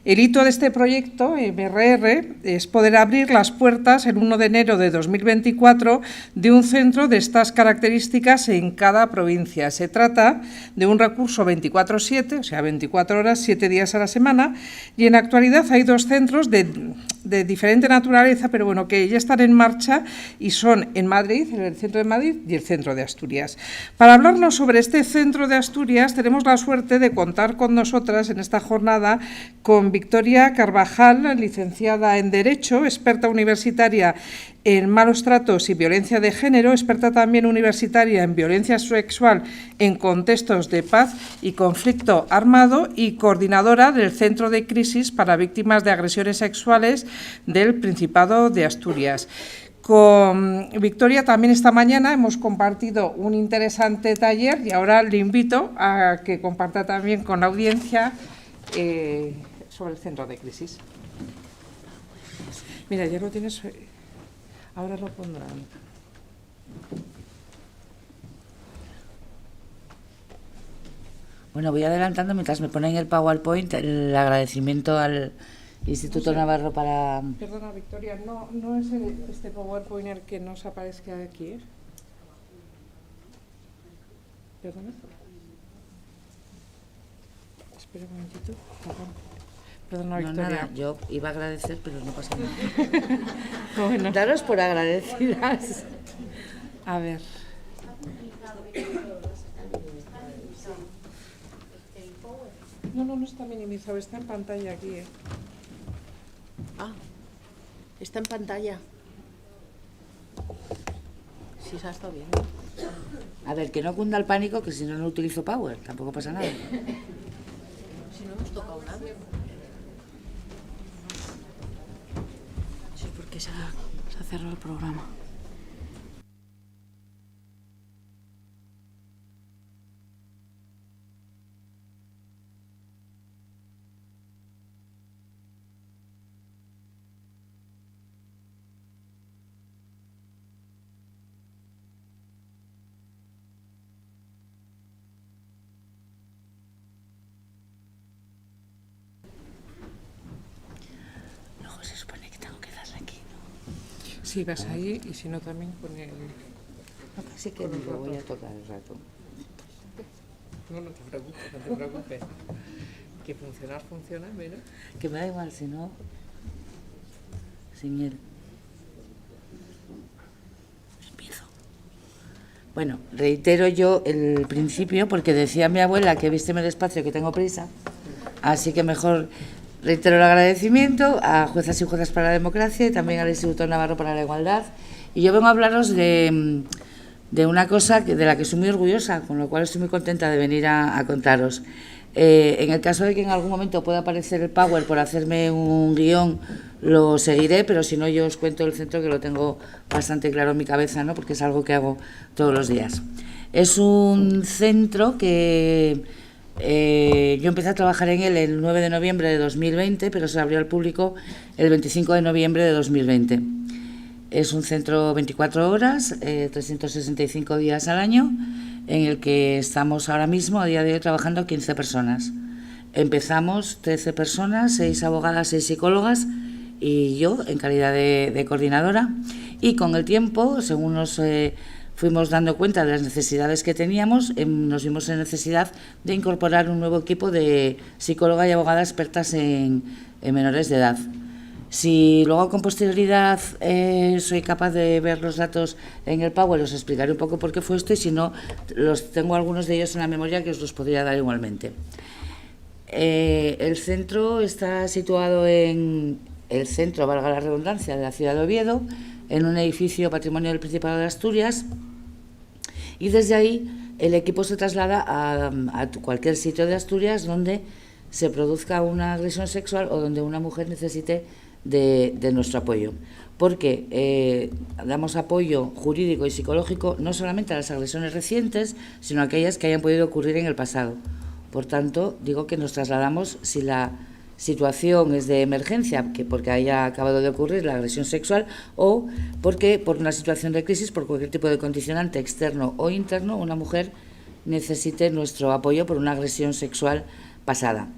El hito de este proyecto, MRR, es poder abrir las puertas el 1 de enero de 2024 de un centro de estas características en cada provincia. Se trata de un recurso 24/7, o sea, 24 horas, 7 días a la semana, y en la actualidad hay 2 centros de diferente naturaleza, pero bueno, que ya están en marcha y son en Madrid, el centro de Madrid y el centro de Asturias. Para hablarnos sobre este centro de Asturias, tenemos la suerte de contar con nosotras en esta jornada con Victoria Carvajal, licenciada en Derecho, experta universitaria en malos tratos y violencia de género, experta también universitaria en violencia sexual en contextos de paz y conflicto armado y coordinadora del Centro de Crisis para Víctimas de Agresiones Sexuales del Principado de Asturias. Con Victoria también esta mañana hemos compartido un interesante taller y ahora le invito a que comparta también con la audiencia sobre el Centro de Crisis. Mira, ya lo tienes, ahora lo pondrán. Bueno, voy adelantando mientras me ponen el PowerPoint el agradecimiento al Instituto Navarro para... Perdona, Victoria, no es este PowerPoint el que nos aparezca aquí, ¿eh? Perdona. Espera un momentito. Perdona, Victoria. No, nada, yo iba a agradecer, pero no pasa nada. Bueno. Daros por agradecidas. A ver. No está minimizado, está en pantalla aquí, ¿eh? Ah, está en pantalla. Sí, se ha estado bien. A ver, que no cunda el pánico, que si no, no utilizo Power, tampoco pasa nada. hemos tocado nada. Sí, porque se ha cerrado el programa. Luego se supone que tengo que darle aquí, ¿no? Sí, vas ahí y si no también con el... No, casi que lo voy a tocar el rato. No, no te preocupes, no te preocupes. Que funcionar funciona, mira. Que me da igual, si no, sin él. Empiezo. Bueno, reitero yo el principio porque decía mi abuela que vísteme despacio, que tengo prisa. Así que mejor reitero el agradecimiento a Juezas y Juezas para la Democracia y también al Instituto Navarro para la Igualdad. Y yo vengo a hablaros de una cosa de la que soy muy orgullosa, con lo cual estoy muy contenta de venir a contaros. En el caso de que en algún momento pueda aparecer el Power por hacerme un guión, lo seguiré, pero si no, yo os cuento el centro, que lo tengo bastante claro en mi cabeza, ¿no? Porque es algo que hago todos los días. Es un centro que yo empecé a trabajar en él el 9 de noviembre de 2020, pero se abrió al público el 25 de noviembre de 2020. Es un centro 24 horas, 365 días al año, en el que estamos ahora mismo, a día de hoy, trabajando 15 personas. Empezamos 13 personas, 6 abogadas, 6 psicólogas y yo en calidad de coordinadora. Y con el tiempo, según nos fuimos dando cuenta de las necesidades que teníamos, nos vimos en necesidad de incorporar un nuevo equipo de psicóloga y abogada expertas en menores de edad. Si luego con posterioridad soy capaz de ver los datos en el Power, os explicaré un poco por qué fue esto, y si no, tengo algunos de ellos en la memoria que os los podría dar igualmente. El centro está situado en el centro, valga la redundancia, de la ciudad de Oviedo, en un edificio patrimonio del Principado de Asturias, y desde ahí el equipo se traslada a cualquier sitio de Asturias donde se produzca una agresión sexual o donde una mujer necesite de nuestro apoyo, porque damos apoyo jurídico y psicológico no solamente a las agresiones recientes, sino a aquellas que hayan podido ocurrir en el pasado. Por tanto, digo que nos trasladamos si la situación es de emergencia, que porque haya acabado de ocurrir la agresión sexual, o porque por una situación de crisis, por cualquier tipo de condicionante externo o interno, una mujer necesite nuestro apoyo por una agresión sexual pasada.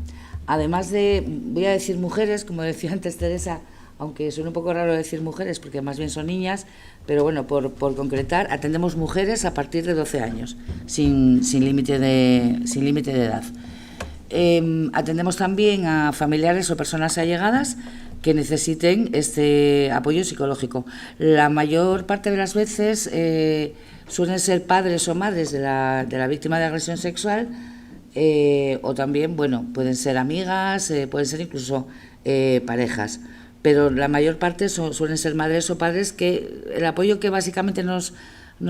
Además de, voy a decir mujeres, como decía antes Teresa, aunque suena un poco raro decir mujeres porque más bien son niñas, pero bueno, por concretar, atendemos mujeres a partir de 12 años, sin límite de edad. Atendemos también a familiares o personas allegadas que necesiten este apoyo psicológico. La mayor parte de las veces suelen ser padres o madres de la víctima de agresión sexual, o también, bueno, pueden ser amigas, pueden ser incluso parejas, pero la mayor parte suelen ser madres o padres, que el apoyo que básicamente nos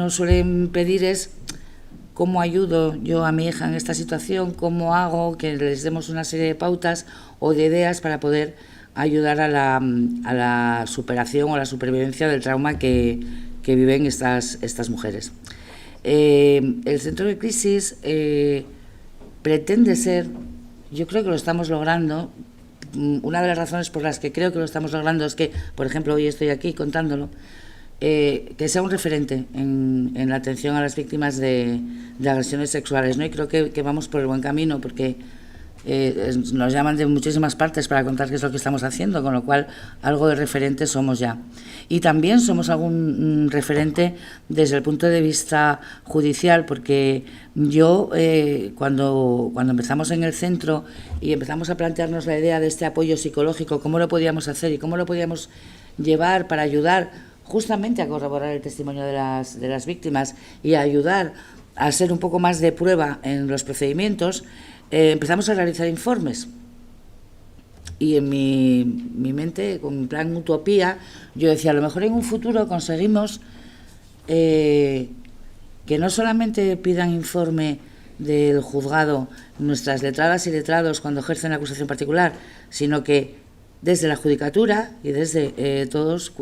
suelen pedir es: ¿cómo ayudo yo a mi hija en esta situación? ¿Cómo hago que les demos una serie de pautas o de ideas para poder ayudar a la superación o la supervivencia del trauma que viven estas mujeres? El centro de crisis pretende ser, yo creo que lo estamos logrando. Una de las razones por las que creo que lo estamos logrando es que, por ejemplo, hoy estoy aquí contándolo, que sea un referente en la atención a las víctimas de agresiones sexuales, ¿no? Y creo que vamos por el buen camino, porque nos llaman de muchísimas partes para contar qué es lo que estamos haciendo, con lo cual algo de referente somos ya. Y también somos algún referente desde el punto de vista judicial, porque yo, cuando empezamos en el centro y empezamos a plantearnos la idea de este apoyo psicológico, cómo lo podíamos hacer y cómo lo podíamos llevar para ayudar justamente a corroborar el testimonio de las víctimas y a ayudar a ser un poco más de prueba en los procedimientos, empezamos a realizar informes. Y en mi mente, con mi plan utopía, yo decía, a lo mejor en un futuro conseguimos que no solamente pidan informe del juzgado nuestras letradas y letrados cuando ejercen la acusación particular, sino que desde la judicatura y desde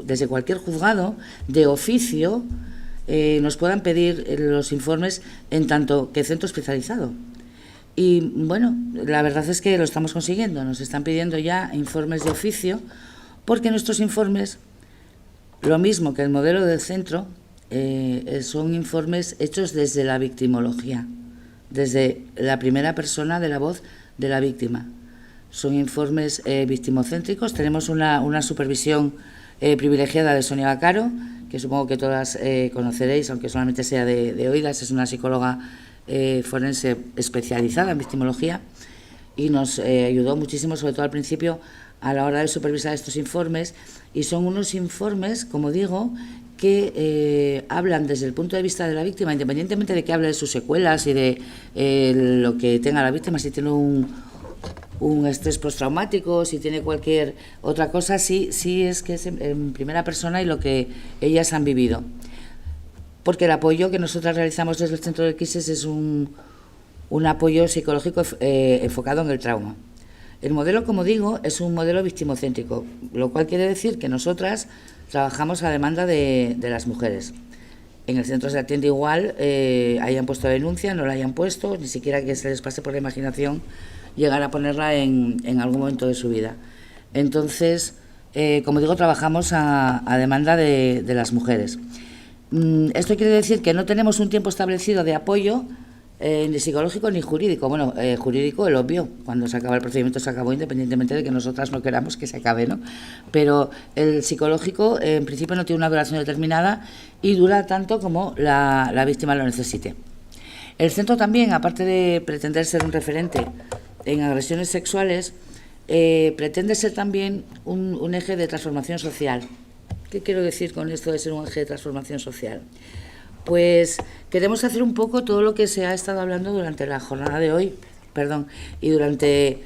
desde cualquier juzgado de oficio nos puedan pedir los informes en tanto que centro especializado. Y bueno, la verdad es que lo estamos consiguiendo, nos están pidiendo ya informes de oficio, porque nuestros informes, lo mismo que el modelo del centro, son informes hechos desde la victimología, desde la primera persona de la voz de la víctima. Son informes victimocéntricos. Tenemos una supervisión privilegiada de Sonia Bacaro, que supongo que todas conoceréis, aunque solamente sea de oídas. Es una psicóloga forense especializada en victimología y nos ayudó muchísimo, sobre todo al principio, a la hora de supervisar estos informes. Y son unos informes, como digo, que hablan desde el punto de vista de la víctima, independientemente de que hable de sus secuelas y de lo que tenga la víctima, si tiene un estrés postraumático, si tiene cualquier otra cosa, sí es que es en primera persona y lo que ellas han vivido. Porque el apoyo que nosotras realizamos desde el Centro de Crisis es un apoyo psicológico enfocado en el trauma. El modelo, como digo, es un modelo victimocéntrico, lo cual quiere decir que nosotras trabajamos a demanda de las mujeres. En el centro se atiende igual, hayan puesto denuncia, no la hayan puesto, ni siquiera que se les pase por la imaginación llegar a ponerla en algún momento de su vida. Entonces, como digo, trabajamos a demanda de las mujeres. Esto quiere decir que no tenemos un tiempo establecido de apoyo, ni psicológico ni jurídico. Bueno, jurídico, el obvio, cuando se acaba el procedimiento se acabó, independientemente de que nosotras no queramos que se acabe, ¿no? Pero el psicológico, en principio, no tiene una duración determinada y dura tanto como la víctima lo necesite. El centro también, aparte de pretender ser un referente en agresiones sexuales, pretende ser también un eje de transformación social. ¿Qué quiero decir con esto de ser un eje de transformación social? Pues queremos hacer un poco todo lo que se ha estado hablando durante la jornada de hoy, y durante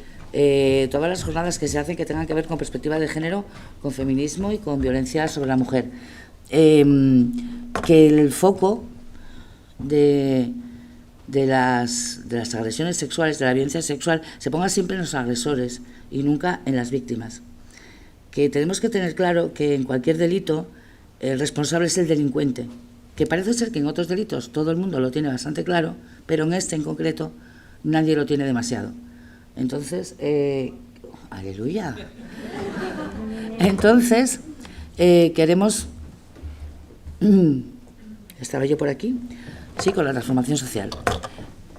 todas las jornadas que se hacen que tengan que ver con perspectiva de género, con feminismo y con violencia sobre la mujer. Que el foco de las agresiones sexuales, de la violencia sexual, se ponga siempre en los agresores y nunca en las víctimas. Que tenemos que tener claro que en cualquier delito el responsable es el delincuente, que parece ser que en otros delitos todo el mundo lo tiene bastante claro, pero en este en concreto nadie lo tiene demasiado. Entonces, ¡aleluya! Entonces, queremos... ¿Estaba yo por aquí? Sí, con la transformación social.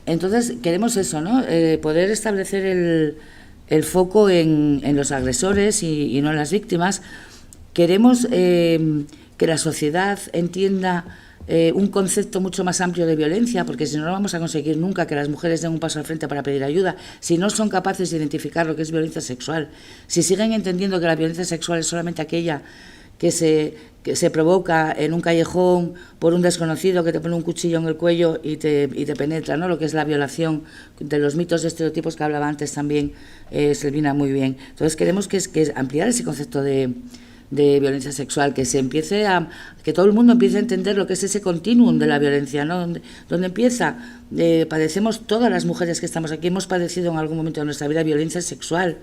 Entonces, queremos eso, ¿no? Poder establecer el foco en los agresores y no en las víctimas. Queremos que la sociedad entienda un concepto mucho más amplio de violencia, porque si no, no vamos a conseguir nunca que las mujeres den un paso al frente para pedir ayuda. Si no son capaces de identificar lo que es violencia sexual, si siguen entendiendo que la violencia sexual es solamente aquella que se provoca en un callejón por un desconocido que te pone un cuchillo en el cuello y te penetra, ¿no? Lo que es la violación, de los mitos de estereotipos que hablaba antes también Silvina muy bien. Entonces queremos que ampliar ese concepto de violencia sexual, que se empiece que todo el mundo empiece a entender lo que es ese continuum de la violencia, ¿no? Donde empieza, padecemos todas las mujeres que estamos aquí, hemos padecido en algún momento de nuestra vida violencia sexual,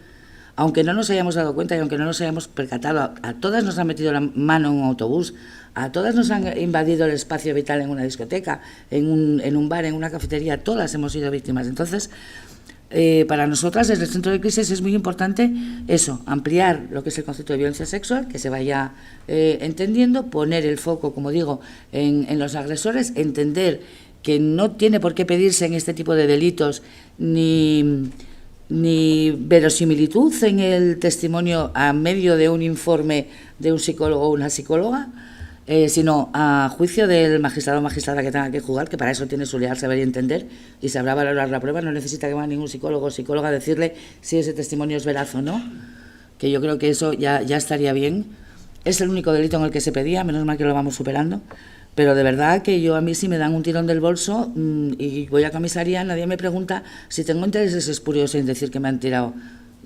aunque no nos hayamos dado cuenta y aunque no nos hayamos percatado. A todas nos han metido la mano en un autobús, a todas nos han invadido el espacio vital en una discoteca, en un bar, en una cafetería, todas hemos sido víctimas. Entonces, para nosotras desde el Centro de Crisis es muy importante eso, ampliar lo que es el concepto de violencia sexual, que se vaya entendiendo, poner el foco, como digo, en los agresores, entender que no tiene por qué pedirse en este tipo de delitos ni verosimilitud en el testimonio a medio de un informe de un psicólogo o una psicóloga, sino a juicio del magistrado o magistrada que tenga que juzgar, que para eso tiene su leal saber y entender y sabrá valorar la prueba. No necesita que vaya ningún psicólogo o psicóloga a decirle si ese testimonio es veraz o no, que yo creo que eso ya estaría bien. Es el único delito en el que se pedía, menos mal que lo vamos superando, pero de verdad que a mí si me dan un tirón del bolso y voy a comisaría, nadie me pregunta si tengo intereses espurios en decir que me han tirado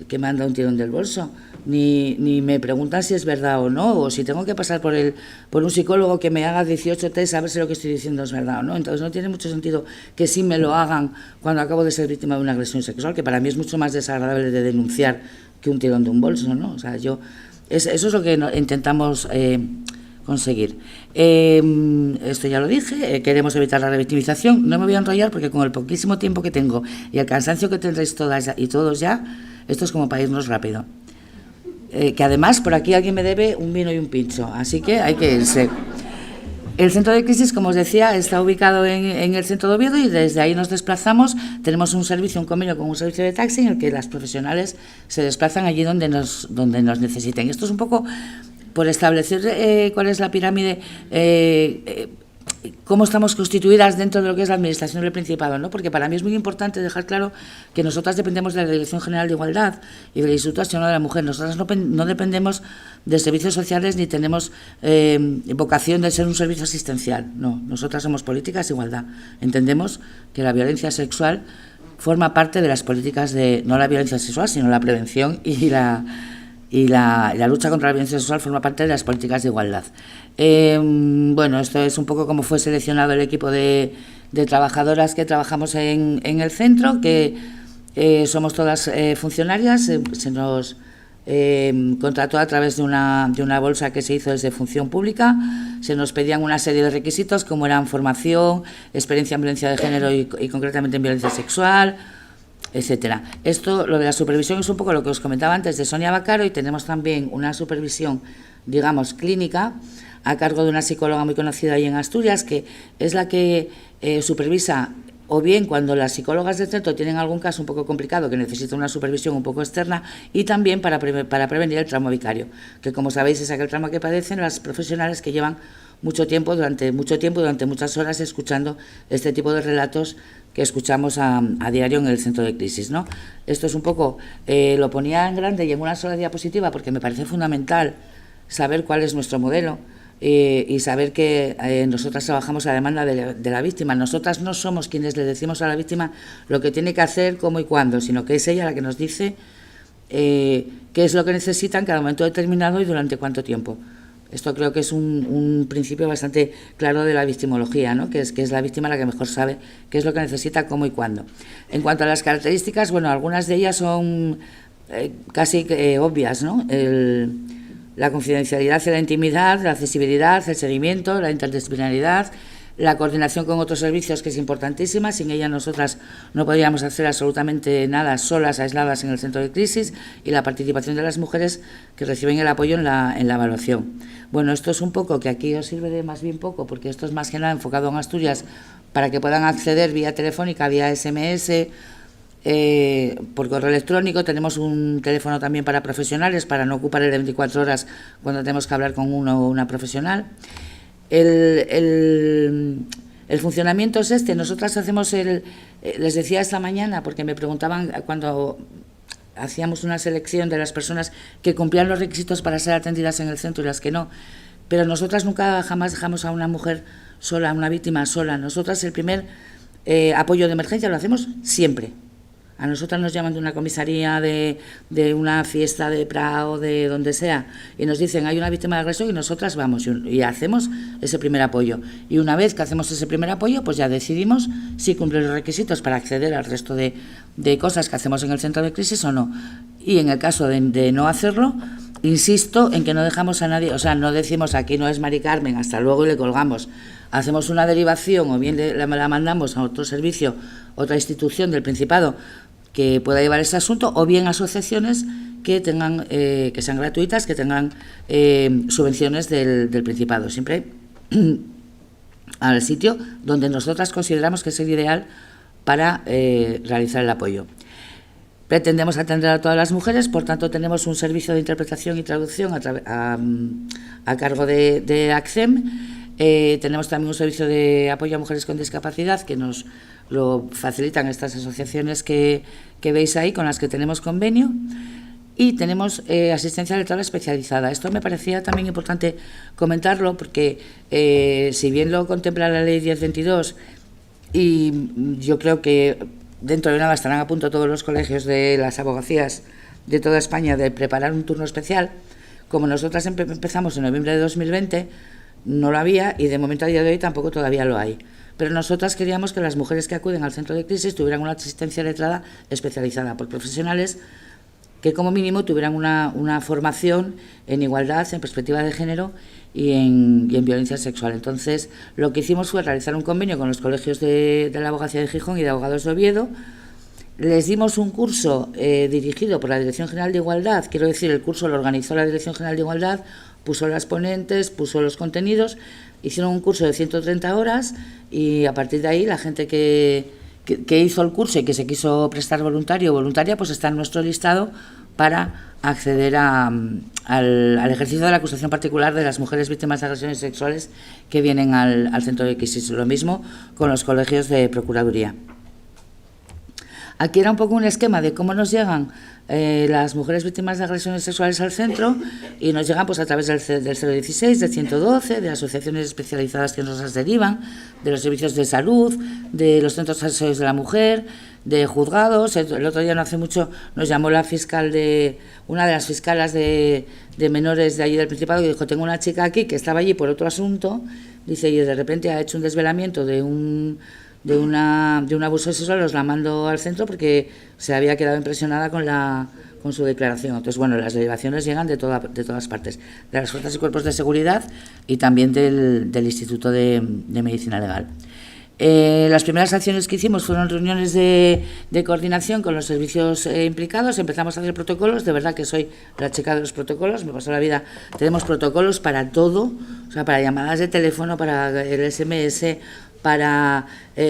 que me han dado un tirón del bolso, ni me preguntan si es verdad o no, o si tengo que pasar por un psicólogo que me haga 18 test a ver si lo que estoy diciendo es verdad o no. Entonces no tiene mucho sentido que sí me lo hagan cuando acabo de ser víctima de una agresión sexual, que para mí es mucho más desagradable de denunciar que un tirón de un bolso, ¿no? O sea, eso es lo que intentamos conseguir. Esto ya lo dije, queremos evitar la revictimización. No me voy a enrollar porque con el poquísimo tiempo que tengo y el cansancio que tendréis todas y todos ya, esto es como para irnos rápido. Que además por aquí alguien me debe un vino y un pincho, así que hay que irse. El centro de crisis, como os decía, está ubicado en el centro de Oviedo y desde ahí nos desplazamos. Tenemos un convenio con un servicio de taxi en el que las profesionales se desplazan allí donde nos necesiten. Esto es un poco por establecer cuál es la pirámide, cómo estamos constituidas dentro de lo que es la Administración del Principado, ¿no? Porque para mí es muy importante dejar claro que nosotras dependemos de la Dirección General de Igualdad y del Instituto Nacional de la Mujer. Nosotras no dependemos de servicios sociales ni tenemos vocación de ser un servicio asistencial. No, nosotras somos políticas de igualdad. Entendemos que la violencia sexual forma parte de las políticas no la violencia sexual, sino la prevención y la lucha contra la violencia sexual forma parte de las políticas de igualdad. Bueno, esto es un poco como fue seleccionado el equipo de trabajadoras que trabajamos en el centro, que somos todas funcionarias. Se nos contrató a través de una bolsa que se hizo desde Función Pública. Se nos pedían una serie de requisitos como eran formación, experiencia en violencia de género y concretamente en violencia sexual, etcétera. Esto, lo de la supervisión, es un poco lo que os comentaba antes de Sonia Bacaro, y tenemos también una supervisión, digamos, clínica, a cargo de una psicóloga muy conocida ahí en Asturias, que es la que supervisa, o bien cuando las psicólogas del centro tienen algún caso un poco complicado que necesita una supervisión un poco externa, y también para prevenir el trauma vicario, que como sabéis es aquel trauma que padecen las profesionales que llevan durante muchas horas escuchando este tipo de relatos que escuchamos a diario en el centro de crisis, ¿no? Esto es un poco, lo ponía en grande y en una sola diapositiva porque me parece fundamental saber cuál es nuestro modelo y saber que nosotras trabajamos a demanda de la víctima. Nosotras no somos quienes le decimos a la víctima lo que tiene que hacer, cómo y cuándo, sino que es ella la que nos dice qué es lo que necesita en cada momento determinado y durante cuánto tiempo. Esto creo que es un principio bastante claro de la victimología, ¿no? Que es la víctima la que mejor sabe qué es lo que necesita, cómo y cuándo. En cuanto a las características, bueno, algunas de ellas son casi obvias, ¿no? La confidencialidad y la intimidad, la accesibilidad, el seguimiento, la interdisciplinaridad, la coordinación con otros servicios, que es importantísima. Sin ella nosotras no podríamos hacer absolutamente nada solas, aisladas en el centro de crisis, y la participación de las mujeres que reciben el apoyo en la evaluación. Bueno, esto es un poco, que aquí os sirve de más bien poco, porque esto es más que nada enfocado en Asturias, para que puedan acceder vía telefónica, vía SMS, por correo electrónico. Tenemos un teléfono también para profesionales, para no ocupar el de 24 horas cuando tenemos que hablar con uno o una profesional. El funcionamiento es este. Nosotras hacemos les decía esta mañana, porque me preguntaban cuando hacíamos una selección de las personas que cumplían los requisitos para ser atendidas en el centro y las que no, pero nosotras jamás dejamos a una mujer sola, a una víctima sola. Nosotras el primer apoyo de emergencia lo hacemos siempre. A nosotras nos llaman de una comisaría, de una fiesta de Prado, de donde sea, y nos dicen hay una víctima de agresión, y nosotras vamos y hacemos ese primer apoyo. Y una vez que hacemos ese primer apoyo, pues ya decidimos si cumple los requisitos para acceder al resto de cosas que hacemos en el centro de crisis o no. Y en el caso de no hacerlo, insisto en que no dejamos a nadie, o sea, no decimos aquí no es Mari Carmen, hasta luego, y le colgamos. Hacemos una derivación, o bien la mandamos a otro servicio, otra institución del Principado que pueda llevar ese asunto, o bien asociaciones que tengan que sean gratuitas, que tengan subvenciones del Principado, siempre al sitio donde nosotras consideramos que es el ideal para realizar el apoyo. Pretendemos atender a todas las mujeres, por tanto tenemos un servicio de interpretación y traducción a cargo de ACCEM. Tenemos también un servicio de apoyo a mujeres con discapacidad que nos lo facilitan estas asociaciones que veis ahí, con las que tenemos convenio, y tenemos asistencia letrada especializada. Esto me parecía también importante comentarlo porque si bien lo contempla la Ley 1022, y yo creo que dentro de nada estarán a punto todos los colegios de las abogacías de toda España de preparar un turno especial. Como nosotras empezamos en noviembre de 2020, no lo había y de momento a día de hoy tampoco todavía lo hay. Pero nosotras queríamos que las mujeres que acuden al centro de crisis tuvieran una asistencia letrada especializada por profesionales que como mínimo tuvieran una formación en igualdad, en perspectiva de género y en violencia sexual. Entonces, lo que hicimos fue realizar un convenio con los colegios de la Abogacía de Gijón y de Abogados de Oviedo. Les dimos un curso dirigido por la Dirección General de Igualdad, quiero decir, el curso lo organizó la Dirección General de Igualdad, puso las ponentes, puso los contenidos, hicieron un curso de 130 horas y a partir de ahí la gente que hizo el curso y que se quiso prestar voluntario o voluntaria, pues está en nuestro listado para acceder al ejercicio de la acusación particular de las mujeres víctimas de agresiones sexuales que vienen al centro de crisis. Lo mismo con los colegios de Procuraduría. Aquí era un poco un esquema de cómo nos llegan las mujeres víctimas de agresiones sexuales al centro y nos llegan pues a través del 016, del 112, de asociaciones especializadas que nos las derivan, de los servicios de salud, de los centros asesores de la mujer, de juzgados. El otro día, no hace mucho, nos llamó la fiscal una de las fiscalas de menores de allí del Principado que dijo: tengo una chica aquí que estaba allí por otro asunto, dice, y de repente ha hecho un desvelamiento de un abuso sexual, os la mando al centro porque se había quedado impresionada con su declaración. Entonces, bueno, las derivaciones llegan de todas partes, de las fuerzas y cuerpos de seguridad y también del Instituto de Medicina Legal. Las primeras acciones que hicimos fueron reuniones de coordinación con los servicios implicados. Empezamos a hacer protocolos. De verdad que soy la chica de los protocolos, me pasó la vida. Tenemos protocolos para todo, o sea, para llamadas de teléfono, para el SMS, para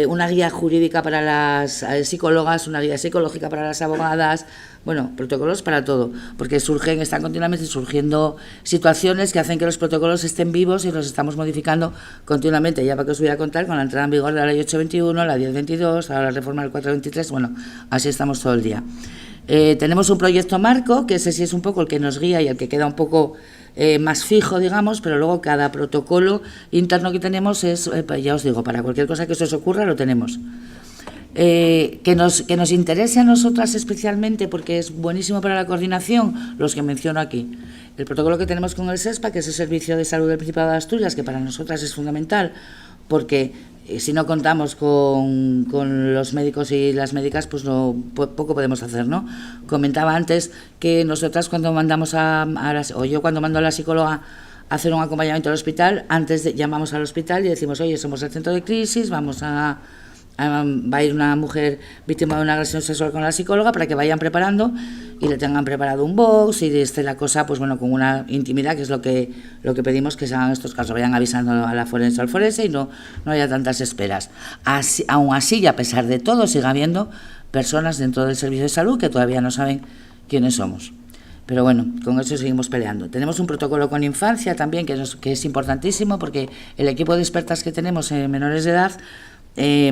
una guía jurídica para las psicólogas, una guía psicológica para las abogadas, bueno, protocolos para todo, porque están continuamente surgiendo situaciones que hacen que los protocolos estén vivos y los estamos modificando continuamente. Ya para que os voy a contar, con la entrada en vigor de la Ley 821, la 1022, ahora la reforma del 423, bueno, así estamos todo el día. Tenemos un proyecto marco, que ese sí es un poco el que nos guía y el que queda un poco más fijo, digamos, pero luego cada protocolo interno que tenemos es, ya os digo, para cualquier cosa que se os ocurra lo tenemos. Que nos interese a nosotras especialmente, porque es buenísimo para la coordinación, los que menciono aquí. El protocolo que tenemos con el SESPA, que es el Servicio de Salud del Principado de Asturias, que para nosotras es fundamental, porque si no contamos con los médicos y las médicas, pues poco podemos hacer, ¿no? Comentaba antes que nosotras cuando mandamos yo cuando mando a la psicóloga a hacer un acompañamiento al hospital, antes llamamos al hospital y decimos: oye, somos el centro de crisis, va a ir una mujer víctima de una agresión sexual con la psicóloga, para que vayan preparando y le tengan preparado un box y esté la cosa, pues bueno, con una intimidad, que es lo que pedimos que se hagan estos casos, vayan avisando a la forense o al forense y no haya tantas esperas. Aún así, y a pesar de todo, sigue habiendo personas dentro del servicio de salud que todavía no saben quiénes somos. Pero bueno, con eso seguimos peleando. Tenemos un protocolo con infancia también, que es importantísimo, porque el equipo de expertas que tenemos en menores de edad se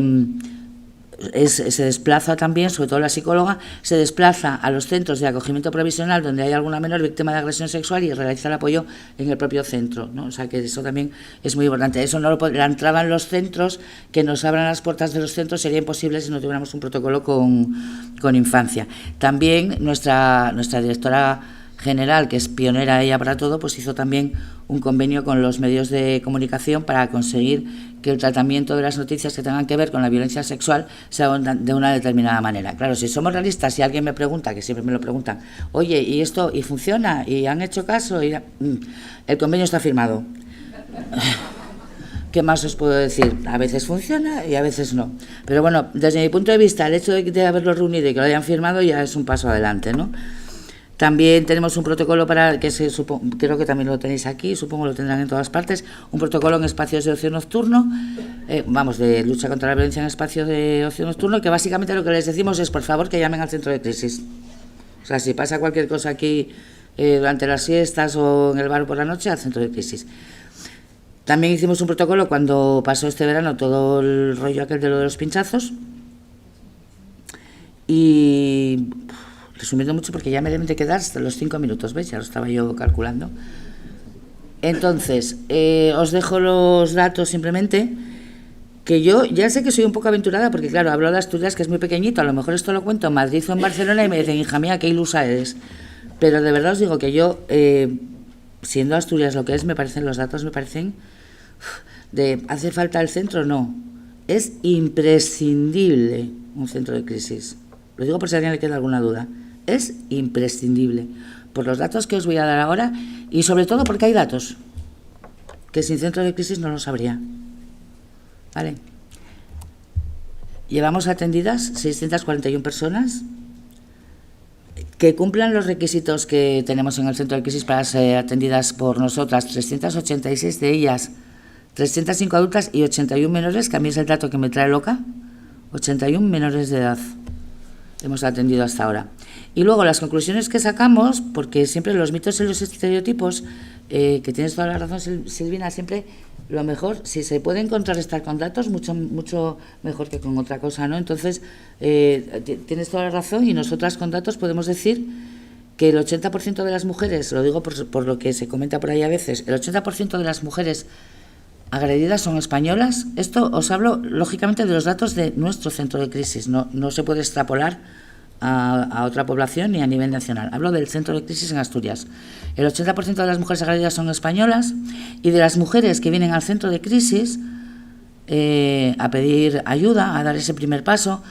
desplaza también, sobre todo la psicóloga, se desplaza a los centros de acogimiento provisional donde hay alguna menor víctima de agresión sexual y realiza el apoyo en el propio centro, ¿no? O sea que eso también es muy importante. Eso la entrada en los centros, que nos abran las puertas de los centros, sería imposible si no tuviéramos un protocolo con infancia. También nuestra directora general, que es pionera ella para todo, pues hizo también un convenio con los medios de comunicación para conseguir que el tratamiento de las noticias que tengan que ver con la violencia sexual sea de una determinada manera. Claro, si somos realistas, si alguien me pregunta, que siempre me lo preguntan, oye, ¿y esto y funciona? ¿Y han hecho caso? El convenio está firmado. ¿Qué más os puedo decir? A veces funciona y a veces no. Pero bueno, desde mi punto de vista, el hecho de haberlo reunido y que lo hayan firmado ya es un paso adelante, ¿no? También tenemos un protocolo creo que también lo tenéis aquí, supongo lo tendrán en todas partes, un protocolo en espacios de ocio nocturno, de lucha contra la violencia en espacios de ocio nocturno, que básicamente lo que les decimos es, por favor, que llamen al centro de crisis. O sea, si pasa cualquier cosa aquí durante las siestas o en el bar por la noche, al centro de crisis. También hicimos un protocolo cuando pasó este verano todo el rollo aquel de los pinchazos. Y resumiendo mucho, porque ya me deben de quedar hasta los 5 minutos, ¿veis? Ya lo estaba yo calculando. Entonces, os dejo los datos simplemente. que yo ya sé que soy un poco aventurada, porque claro, hablo de Asturias, que es muy pequeñito, a lo mejor esto lo cuento en Madrid o en Barcelona y me dicen, hija mía, qué ilusa eres. Pero de verdad os digo que yo, siendo Asturias lo que es, los datos me parecen, ¿hace falta el centro? No. Es imprescindible un centro de crisis. Lo digo por si a alguien le queda alguna duda. Es imprescindible, por los datos que os voy a dar ahora y sobre todo porque hay datos que sin centro de crisis no los habría. ¿Vale? Llevamos atendidas 641 personas que cumplan los requisitos que tenemos en el centro de crisis para ser atendidas por nosotras, 386 de ellas, 305 adultas y 81 menores, que a mí es el dato que me trae loca, 81 menores de edad hemos atendido hasta ahora. Y luego las conclusiones que sacamos, porque siempre los mitos y los estereotipos, que tienes toda la razón, Silvina, siempre lo mejor, si se pueden contrarrestar con datos, mucho mejor que con otra cosa, ¿no? Entonces, tienes toda la razón y nosotras con datos podemos decir que el 80% de las mujeres, lo digo por lo que se comenta por ahí a veces, el 80% de las mujeres agredidas son españolas. Esto os hablo, lógicamente, de los datos de nuestro centro de crisis, no se puede extrapolar a otra población ni a nivel nacional. Hablo del centro de crisis en Asturias. El 80% de las mujeres agredidas son españolas y de las mujeres que vienen al centro de crisis a pedir ayuda, a dar ese primer paso,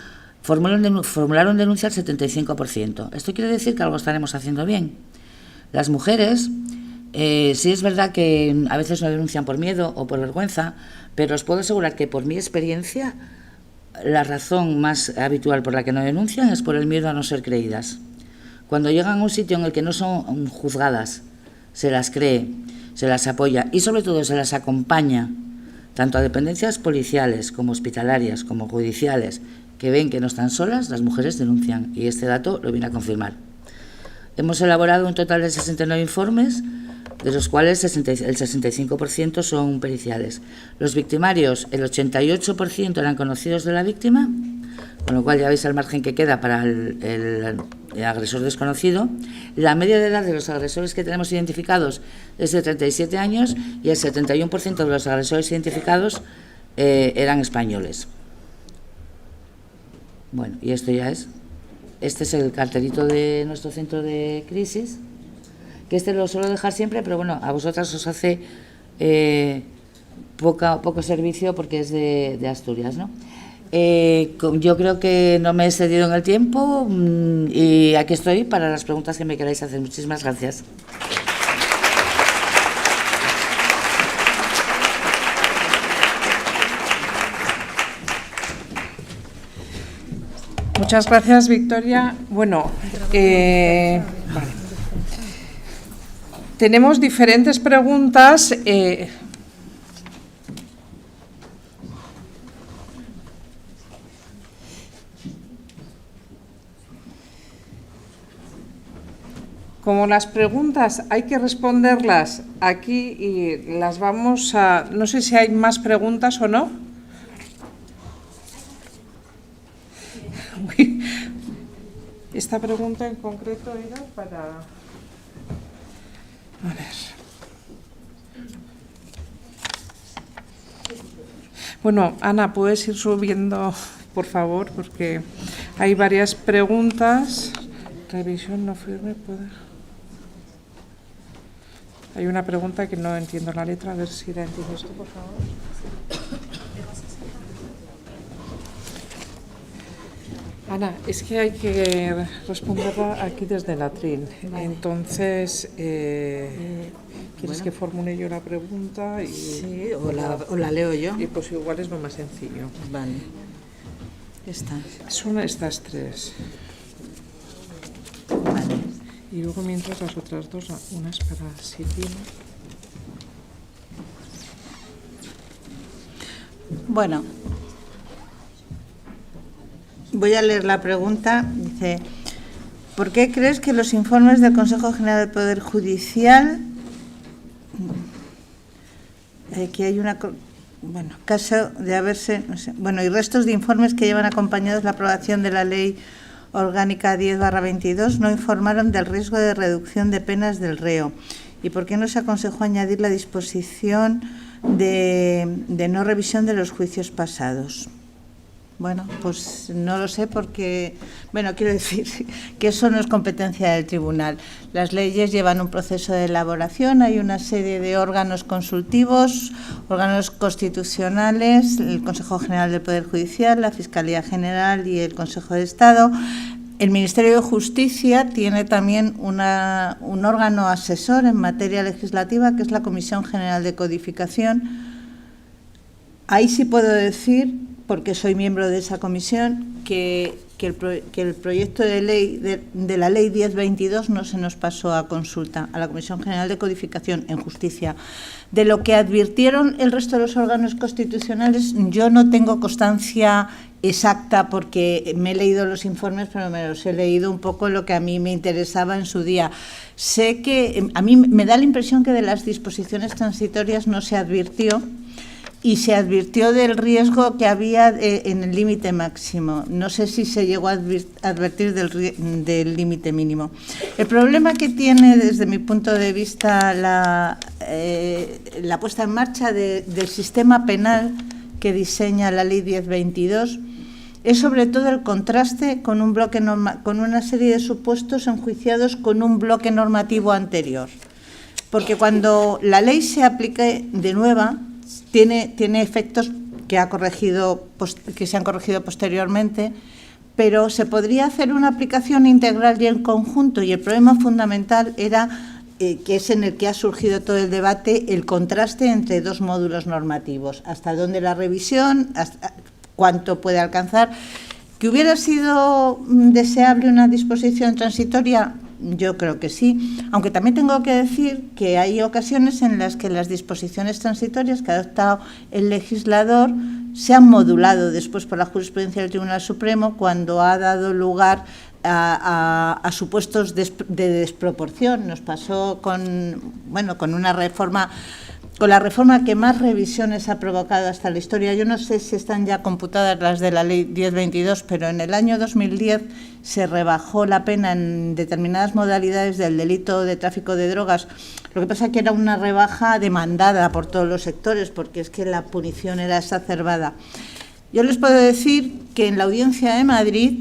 formularon denuncia el 75%. Esto quiere decir que algo estaremos haciendo bien. Las mujeres, sí es verdad que a veces no denuncian por miedo o por vergüenza, pero os puedo asegurar que por mi experiencia la razón más habitual por la que no denuncian es por el miedo a no ser creídas. Cuando llegan a un sitio en el que no son juzgadas, se las cree, se las apoya y sobre todo se las acompaña, tanto a dependencias policiales como hospitalarias, como judiciales, que ven que no están solas, las mujeres denuncian y este dato lo viene a confirmar. Hemos elaborado un total de 69 informes, de los cuales el 65% son periciales. Los victimarios, el 88% eran conocidos de la víctima, con lo cual ya veis el margen que queda para el agresor desconocido. La media de edad de los agresores que tenemos identificados es de 37 años y el 71% de los agresores identificados eran españoles. Bueno, y esto ya es. Este es el cartelito de nuestro centro de crisis, que este lo suelo dejar siempre, pero bueno, a vosotras os hace poco servicio porque es de Asturias, ¿no? Yo creo que no me he excedido en el tiempo y aquí estoy para las preguntas que me queráis hacer. Muchísimas gracias. Muchas gracias, Victoria. Bueno, vale. Tenemos diferentes preguntas. Como las preguntas hay que responderlas aquí y las vamos a... No sé si hay más preguntas o no. Esta pregunta en concreto era para... A ver. Bueno, Ana, puedes ir subiendo, por favor, porque hay varias preguntas. Revisión no firme, puede... Hay una pregunta que no entiendo la letra, a ver si la entiendes tú, por favor. Ana, es que hay que responderla aquí desde el atril. Vale. Entonces, ¿quieres que formule yo la pregunta? Y, sí, o la leo yo. Y pues igual es lo más sencillo. Vale. Esta. Son estas tres. Vale. Y luego mientras las otras dos, una es para Silvina. Bueno, voy a leer la pregunta. Dice, ¿por qué crees que los informes del Consejo General del Poder Judicial, que hay una, bueno, caso de haberse, no sé, bueno, y restos de informes que llevan acompañados la aprobación de la Ley Orgánica 10/22 no informaron del riesgo de reducción de penas del reo? ¿Y por qué no se aconsejó añadir la disposición de no revisión de los juicios pasados. Bueno, pues no lo sé porque, bueno, quiero decir que eso no es competencia del tribunal. Las leyes llevan un proceso de elaboración, hay una serie de órganos consultivos, órganos constitucionales, el Consejo General del Poder Judicial, la Fiscalía General y el Consejo de Estado. El Ministerio de Justicia tiene también un órgano asesor en materia legislativa, que es la Comisión General de Codificación. Ahí sí puedo decir, porque soy miembro de esa comisión, que el proyecto de ley de la Ley 1022 no se nos pasó a consulta a la Comisión General de Codificación en Justicia. De lo que advirtieron el resto de los órganos constitucionales, yo no tengo constancia exacta porque me he leído los informes, pero me los he leído un poco lo que a mí me interesaba en su día. Sé que a mí me da la impresión que de las disposiciones transitorias no se advirtió, y se advirtió del riesgo que había en el límite máximo. No sé si se llegó a advertir del límite mínimo. El problema que tiene, desde mi punto de vista, la puesta en marcha del sistema penal que diseña la Ley 1022 es sobre todo el contraste con con una serie de supuestos enjuiciados con un bloque normativo anterior. Porque cuando la ley se aplique de nueva, tiene efectos que se han corregido posteriormente, pero se podría hacer una aplicación integral y en conjunto, y el problema fundamental era, que es en el que ha surgido todo el debate, el contraste entre dos módulos normativos, hasta dónde la revisión, hasta cuánto puede alcanzar. ¿Que hubiera sido deseable una disposición transitoria? Yo creo que sí, aunque también tengo que decir que hay ocasiones en las que las disposiciones transitorias que ha adoptado el legislador se han modulado después por la jurisprudencia del Tribunal Supremo cuando ha dado lugar a supuestos de desproporción. Nos pasó con una reforma, con la reforma que más revisiones ha provocado hasta la historia. Yo no sé si están ya computadas las de la Ley 1022, pero en el año 2010 se rebajó la pena en determinadas modalidades del delito de tráfico de drogas. Lo que pasa es que era una rebaja demandada por todos los sectores, porque es que la punición era exacerbada. Yo les puedo decir que en la Audiencia de Madrid,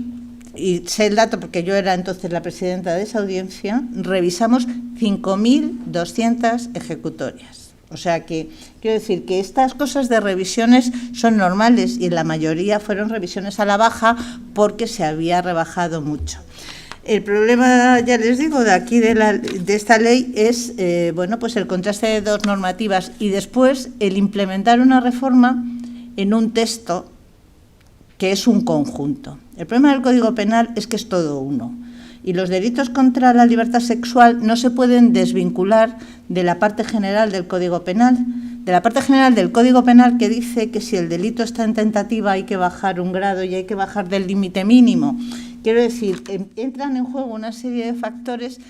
y sé el dato porque yo era entonces la presidenta de esa audiencia, revisamos 5.200 ejecutorias. O sea que, quiero decir que estas cosas de revisiones son normales y en la mayoría fueron revisiones a la baja porque se había rebajado mucho. El problema, ya les digo, de aquí de esta ley es pues el contraste de dos normativas y después el implementar una reforma en un texto que es un conjunto. El problema del Código Penal es que es todo uno. Y los delitos contra la libertad sexual no se pueden desvincular de la parte general del Código Penal, que dice que si el delito está en tentativa hay que bajar un grado y hay que bajar del límite mínimo. Quiero decir, entran en juego una serie de factores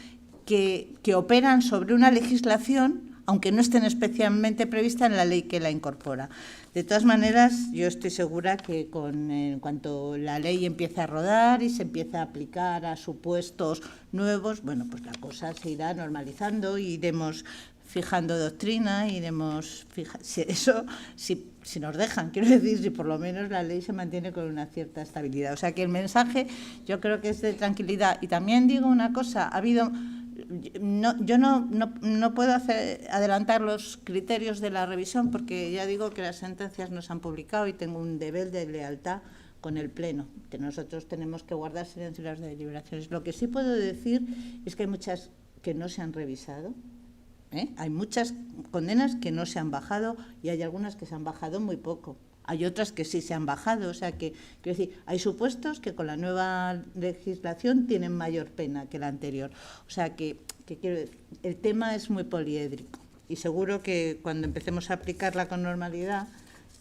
que operan sobre una legislación, aunque no estén especialmente previstas en la ley que la incorpora. De todas maneras, yo estoy segura que en cuanto la ley empiece a rodar y se empiece a aplicar a supuestos nuevos, pues la cosa se irá normalizando y iremos fijando doctrina, si nos dejan, quiero decir, si por lo menos la ley se mantiene con una cierta estabilidad. O sea que el mensaje yo creo que es de tranquilidad. Y también digo una cosa, yo no puedo adelantar los criterios de la revisión porque ya digo que las sentencias no se han publicado y tengo un deber de lealtad con el Pleno, que nosotros tenemos que guardar silencio en las deliberaciones. Lo que sí puedo decir es que hay muchas que no se han revisado, hay muchas condenas que no se han bajado y hay algunas que se han bajado muy poco. Hay otras que sí se han bajado, o sea que, quiero decir, hay supuestos que con la nueva legislación tienen mayor pena que la anterior. O sea que quiero decir, el tema es muy poliédrico y seguro que cuando empecemos a aplicarla con normalidad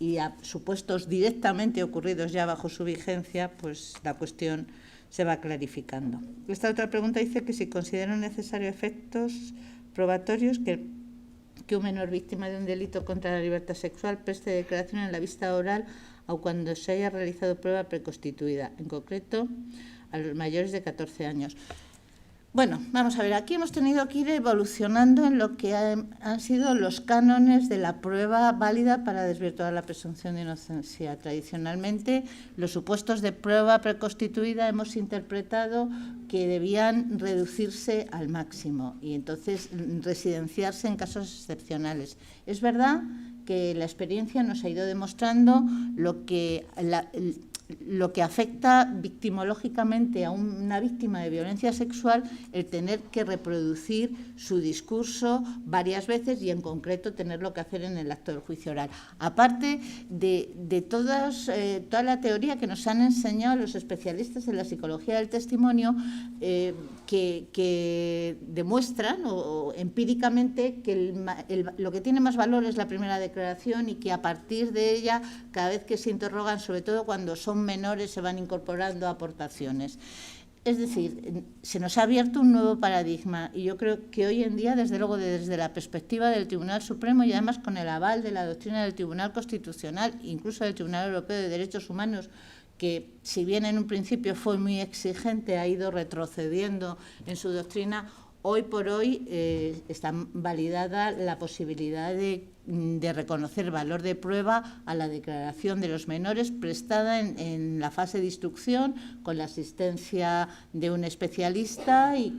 y a supuestos directamente ocurridos ya bajo su vigencia, pues la cuestión se va clarificando. Esta otra pregunta dice que si consideran necesario efectos probatorios que un menor víctima de un delito contra la libertad sexual preste declaración en la vista oral o cuando se haya realizado prueba preconstituida, en concreto a los mayores de 14 años. Bueno, vamos a ver, aquí hemos tenido que ir evolucionando en lo que han sido los cánones de la prueba válida para desvirtuar la presunción de inocencia. Tradicionalmente, los supuestos de prueba preconstituida hemos interpretado que debían reducirse al máximo y entonces residenciarse en casos excepcionales. Es verdad que la experiencia nos ha ido demostrando lo que afecta victimológicamente a una víctima de violencia sexual, el tener que reproducir su discurso varias veces y en concreto tenerlo que hacer en el acto del juicio oral. Aparte de toda la teoría que nos han enseñado los especialistas en la psicología del testimonio, que demuestran o empíricamente que lo que tiene más valor es la primera declaración y que a partir de ella, cada vez que se interrogan, sobre todo cuando son menores, se van incorporando aportaciones. Es decir, se nos ha abierto un nuevo paradigma y yo creo que hoy en día, desde luego, desde la perspectiva del Tribunal Supremo y además con el aval de la doctrina del Tribunal Constitucional, incluso del Tribunal Europeo de Derechos Humanos, que si bien en un principio fue muy exigente, ha ido retrocediendo en su doctrina, hoy por hoy está validada la posibilidad de reconocer valor de prueba a la declaración de los menores prestada en la fase de instrucción con la asistencia de un especialista y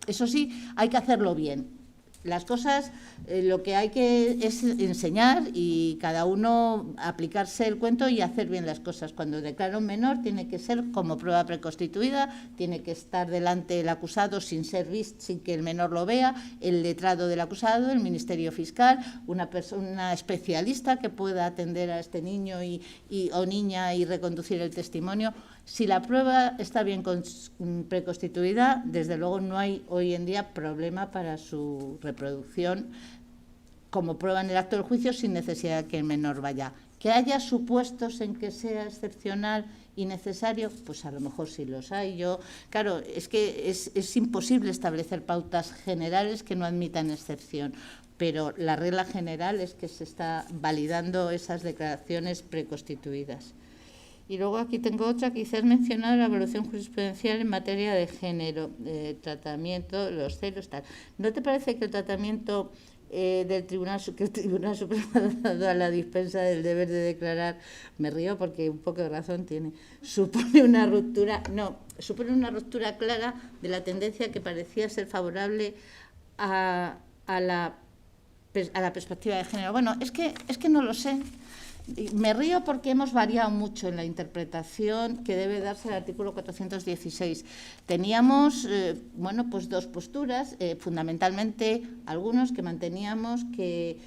eso sí, hay que hacerlo bien. Las cosas, lo que hay que es enseñar y cada uno aplicarse el cuento y hacer bien las cosas. Cuando declara un menor tiene que ser como prueba preconstituida, tiene que estar delante del acusado sin ser visto, sin que el menor lo vea, el letrado del acusado, el Ministerio Fiscal, una persona especialista que pueda atender a este niño o niña y reconducir el testimonio. Si la prueba está bien preconstituida, desde luego no hay hoy en día problema para su reproducción como prueba en el acto del juicio sin necesidad de que el menor vaya. Que haya supuestos en que sea excepcional y necesario, pues a lo mejor sí los hay. Claro, es que es imposible establecer pautas generales que no admitan excepción, pero la regla general es que se está validando esas declaraciones preconstituidas. Y luego aquí tengo otra que quizás mencionado, la evaluación jurisprudencial en materia de género, tratamiento, los celos, tal. ¿No te parece que el tratamiento del Tribunal Supremo ha dado a la dispensa del deber de declarar, me río porque un poco de razón tiene, supone una ruptura clara de la tendencia que parecía ser favorable a la perspectiva de género? Bueno, es que no lo sé. Me río porque hemos variado mucho en la interpretación que debe darse al artículo 416. Teníamos, pues dos posturas, fundamentalmente algunos que manteníamos que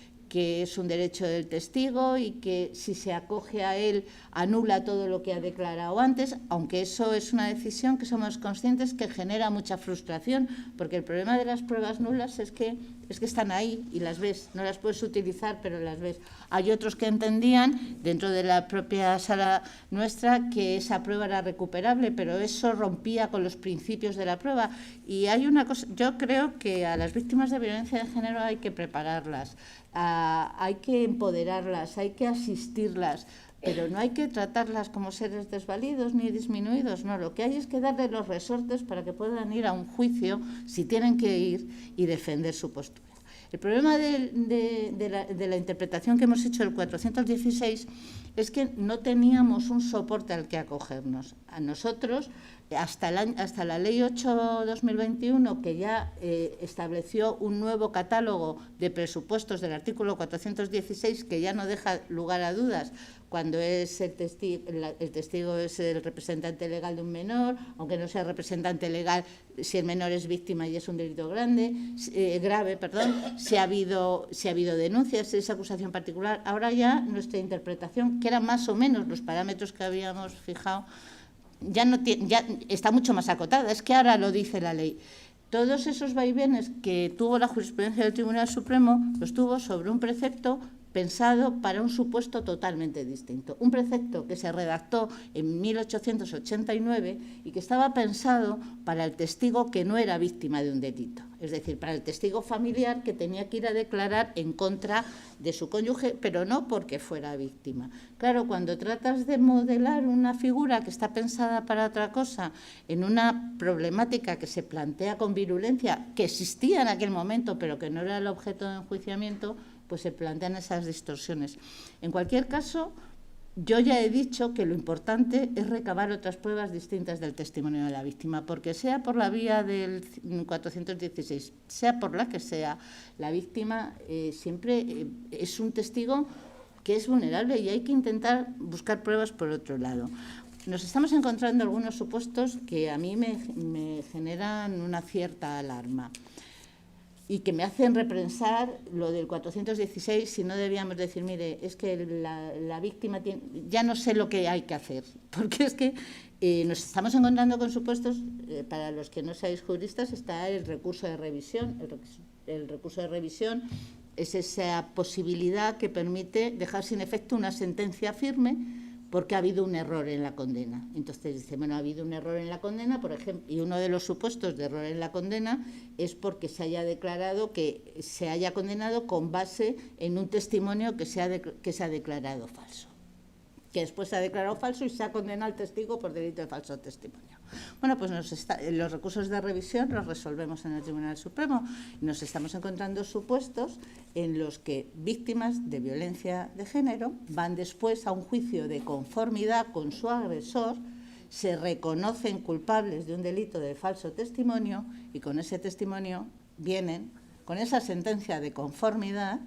es un derecho del testigo y que si se acoge a él anula todo lo que ha declarado antes, aunque eso es una decisión que somos conscientes que genera mucha frustración, porque el problema de las pruebas nulas es que están ahí y las ves, no las puedes utilizar, pero las ves. Hay otros que entendían, dentro de la propia sala nuestra, que esa prueba era recuperable, pero eso rompía con los principios de la prueba. Y hay una cosa, yo creo que a las víctimas de violencia de género hay que prepararlas, hay que empoderarlas, hay que asistirlas, pero no hay que tratarlas como seres desvalidos ni disminuidos, no. Lo que hay es que darles los resortes para que puedan ir a un juicio, si tienen que ir, y defender su postura. El problema de la interpretación que hemos hecho del 416 es que no teníamos un soporte al que acogernos. A nosotros, hasta la Ley 8/2021, que ya estableció un nuevo catálogo de presupuestos del artículo 416, que ya no deja lugar a dudas cuando es el testigo es el representante legal de un menor, aunque no sea representante legal si el menor es víctima y es un delito grave, si ha habido denuncias, si es acusación particular. Ahora ya nuestra interpretación, que eran más o menos los parámetros que habíamos fijado, ya está mucho más acotada, es que ahora lo dice la ley. Todos esos vaivenes que tuvo la jurisprudencia del Tribunal Supremo los tuvo sobre un precepto pensado para un supuesto totalmente distinto. Un precepto que se redactó en 1889 y que estaba pensado para el testigo que no era víctima de un delito. Es decir, para el testigo familiar que tenía que ir a declarar en contra de su cónyuge, pero no porque fuera víctima. Claro, cuando tratas de modelar una figura que está pensada para otra cosa, en una problemática que se plantea con virulencia, que existía en aquel momento, pero que no era el objeto de enjuiciamiento, pues se plantean esas distorsiones. En cualquier caso, yo ya he dicho que lo importante es recabar otras pruebas distintas del testimonio de la víctima, porque sea por la vía del 416, sea por la que sea, la víctima siempre es un testigo que es vulnerable y hay que intentar buscar pruebas por otro lado. Nos estamos encontrando algunos supuestos que a mí me generan una cierta alarma y que me hacen repensar lo del 416, si no debíamos decir, mire, es que la víctima tiene, ya no sé lo que hay que hacer, porque es que nos estamos encontrando con supuestos, para los que no seáis juristas, está el recurso de revisión. El recurso de revisión es esa posibilidad que permite dejar sin efecto una sentencia firme porque ha habido un error en la condena. Entonces dice, bueno, ha habido un error en la condena, por ejemplo, y uno de los supuestos de error en la condena es porque se haya declarado que se haya condenado con base en un testimonio que se ha declarado falso, que después se ha declarado falso y se ha condenado al testigo por delito de falso testimonio. Bueno, pues los recursos de revisión los resolvemos en el Tribunal Supremo y nos estamos encontrando supuestos en los que víctimas de violencia de género van después a un juicio de conformidad con su agresor, se reconocen culpables de un delito de falso testimonio y con ese testimonio vienen, con esa sentencia de conformidad,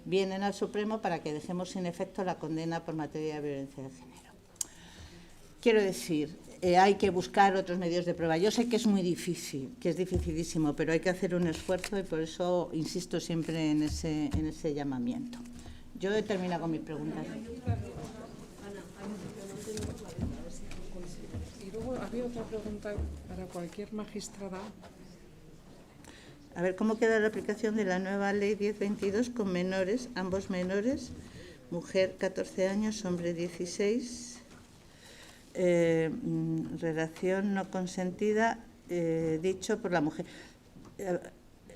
vienen al Supremo para que dejemos sin efecto la condena por materia de violencia de género. Quiero decir, hay que buscar otros medios de prueba. Yo sé que es muy difícil, que es dificilísimo, pero hay que hacer un esfuerzo y por eso insisto siempre en ese llamamiento. Yo he terminado con mis preguntas. Y luego había otra pregunta para cualquier magistrada. A ver, ¿cómo queda la aplicación de la nueva Ley 1022 con menores, ambos menores, mujer 14 años, hombre 16, relación no consentida, dicho por la mujer.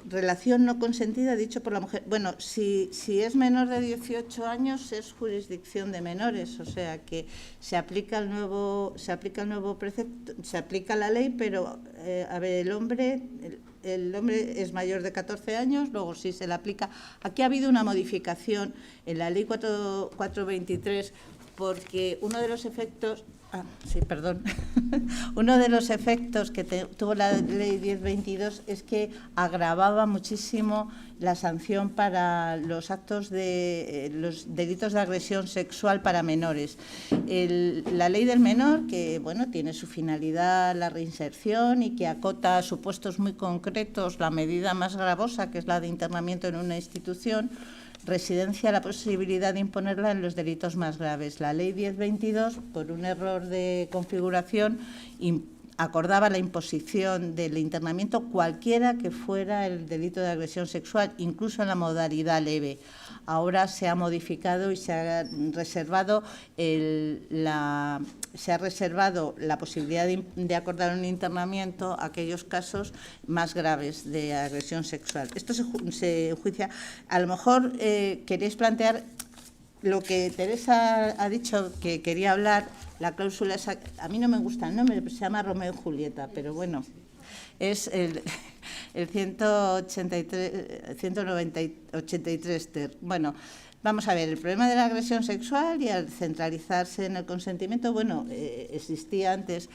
Relación no consentida, dicho por la mujer. Bueno, si es menor de 18 años es jurisdicción de menores, o sea que se aplica el nuevo precepto, se aplica la ley, pero a ver, el hombre es mayor de 14 años, luego sí se le aplica. Aquí ha habido una modificación en la ley 423 porque uno de los efectos uno de los efectos que tuvo la ley 1022 es que agravaba muchísimo la sanción para los actos de los delitos de agresión sexual para menores. La ley del menor, que bueno, tiene su finalidad la reinserción y que acota a supuestos muy concretos la medida más gravosa, que es la de internamiento en una institución, residencia la posibilidad de imponerla en los delitos más graves. La ley 1022, por un error de configuración, acordaba la imposición del internamiento cualquiera que fuera el delito de agresión sexual, incluso en la modalidad leve. Ahora se ha modificado y se ha reservado la posibilidad de acordar un internamiento a aquellos casos más graves de agresión sexual. Esto se enjuicia. A lo mejor queréis plantear lo que Teresa ha dicho, que quería hablar, la cláusula esa, a mí no me gusta el nombre, se llama Romeo y Julieta, pero bueno, es el 183 ter. Bueno, vamos a ver, el problema de la agresión sexual y al centralizarse en el consentimiento, bueno, existía antes.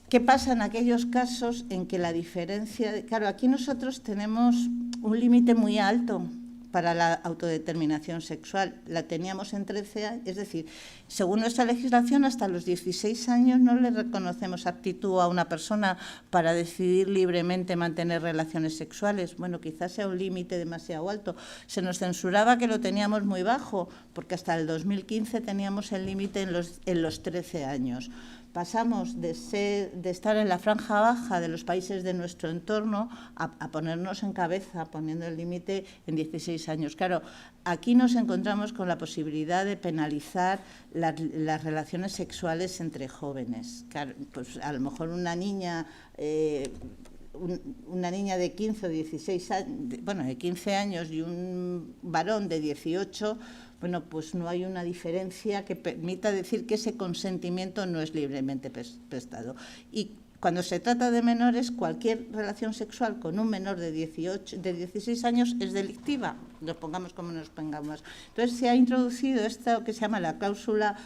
¿Qué pasa en aquellos casos en que la diferencia... Claro, aquí nosotros tenemos un límite muy alto para la autodeterminación sexual. La teníamos en 13 años, es decir, según nuestra legislación, hasta los 16 años no le reconocemos aptitud a una persona para decidir libremente mantener relaciones sexuales. Bueno, quizás sea un límite demasiado alto. Se nos censuraba que lo teníamos muy bajo, porque hasta el 2015 teníamos el límite en los 13 años. Pasamos de estar en la franja baja de los países de nuestro entorno a ponernos en cabeza, poniendo el límite en 16 años. Claro, aquí nos encontramos con la posibilidad de penalizar las relaciones sexuales entre jóvenes. Claro, pues a lo mejor una niña una niña de 15 o 16 años, bueno, de 15 años y un varón de 18, bueno, pues no hay una diferencia que permita decir que ese consentimiento no es libremente prestado. Y cuando se trata de menores, cualquier relación sexual con un menor de 16 años es delictiva, nos pongamos como nos pongamos. Entonces se ha introducido esto que se llama la cláusula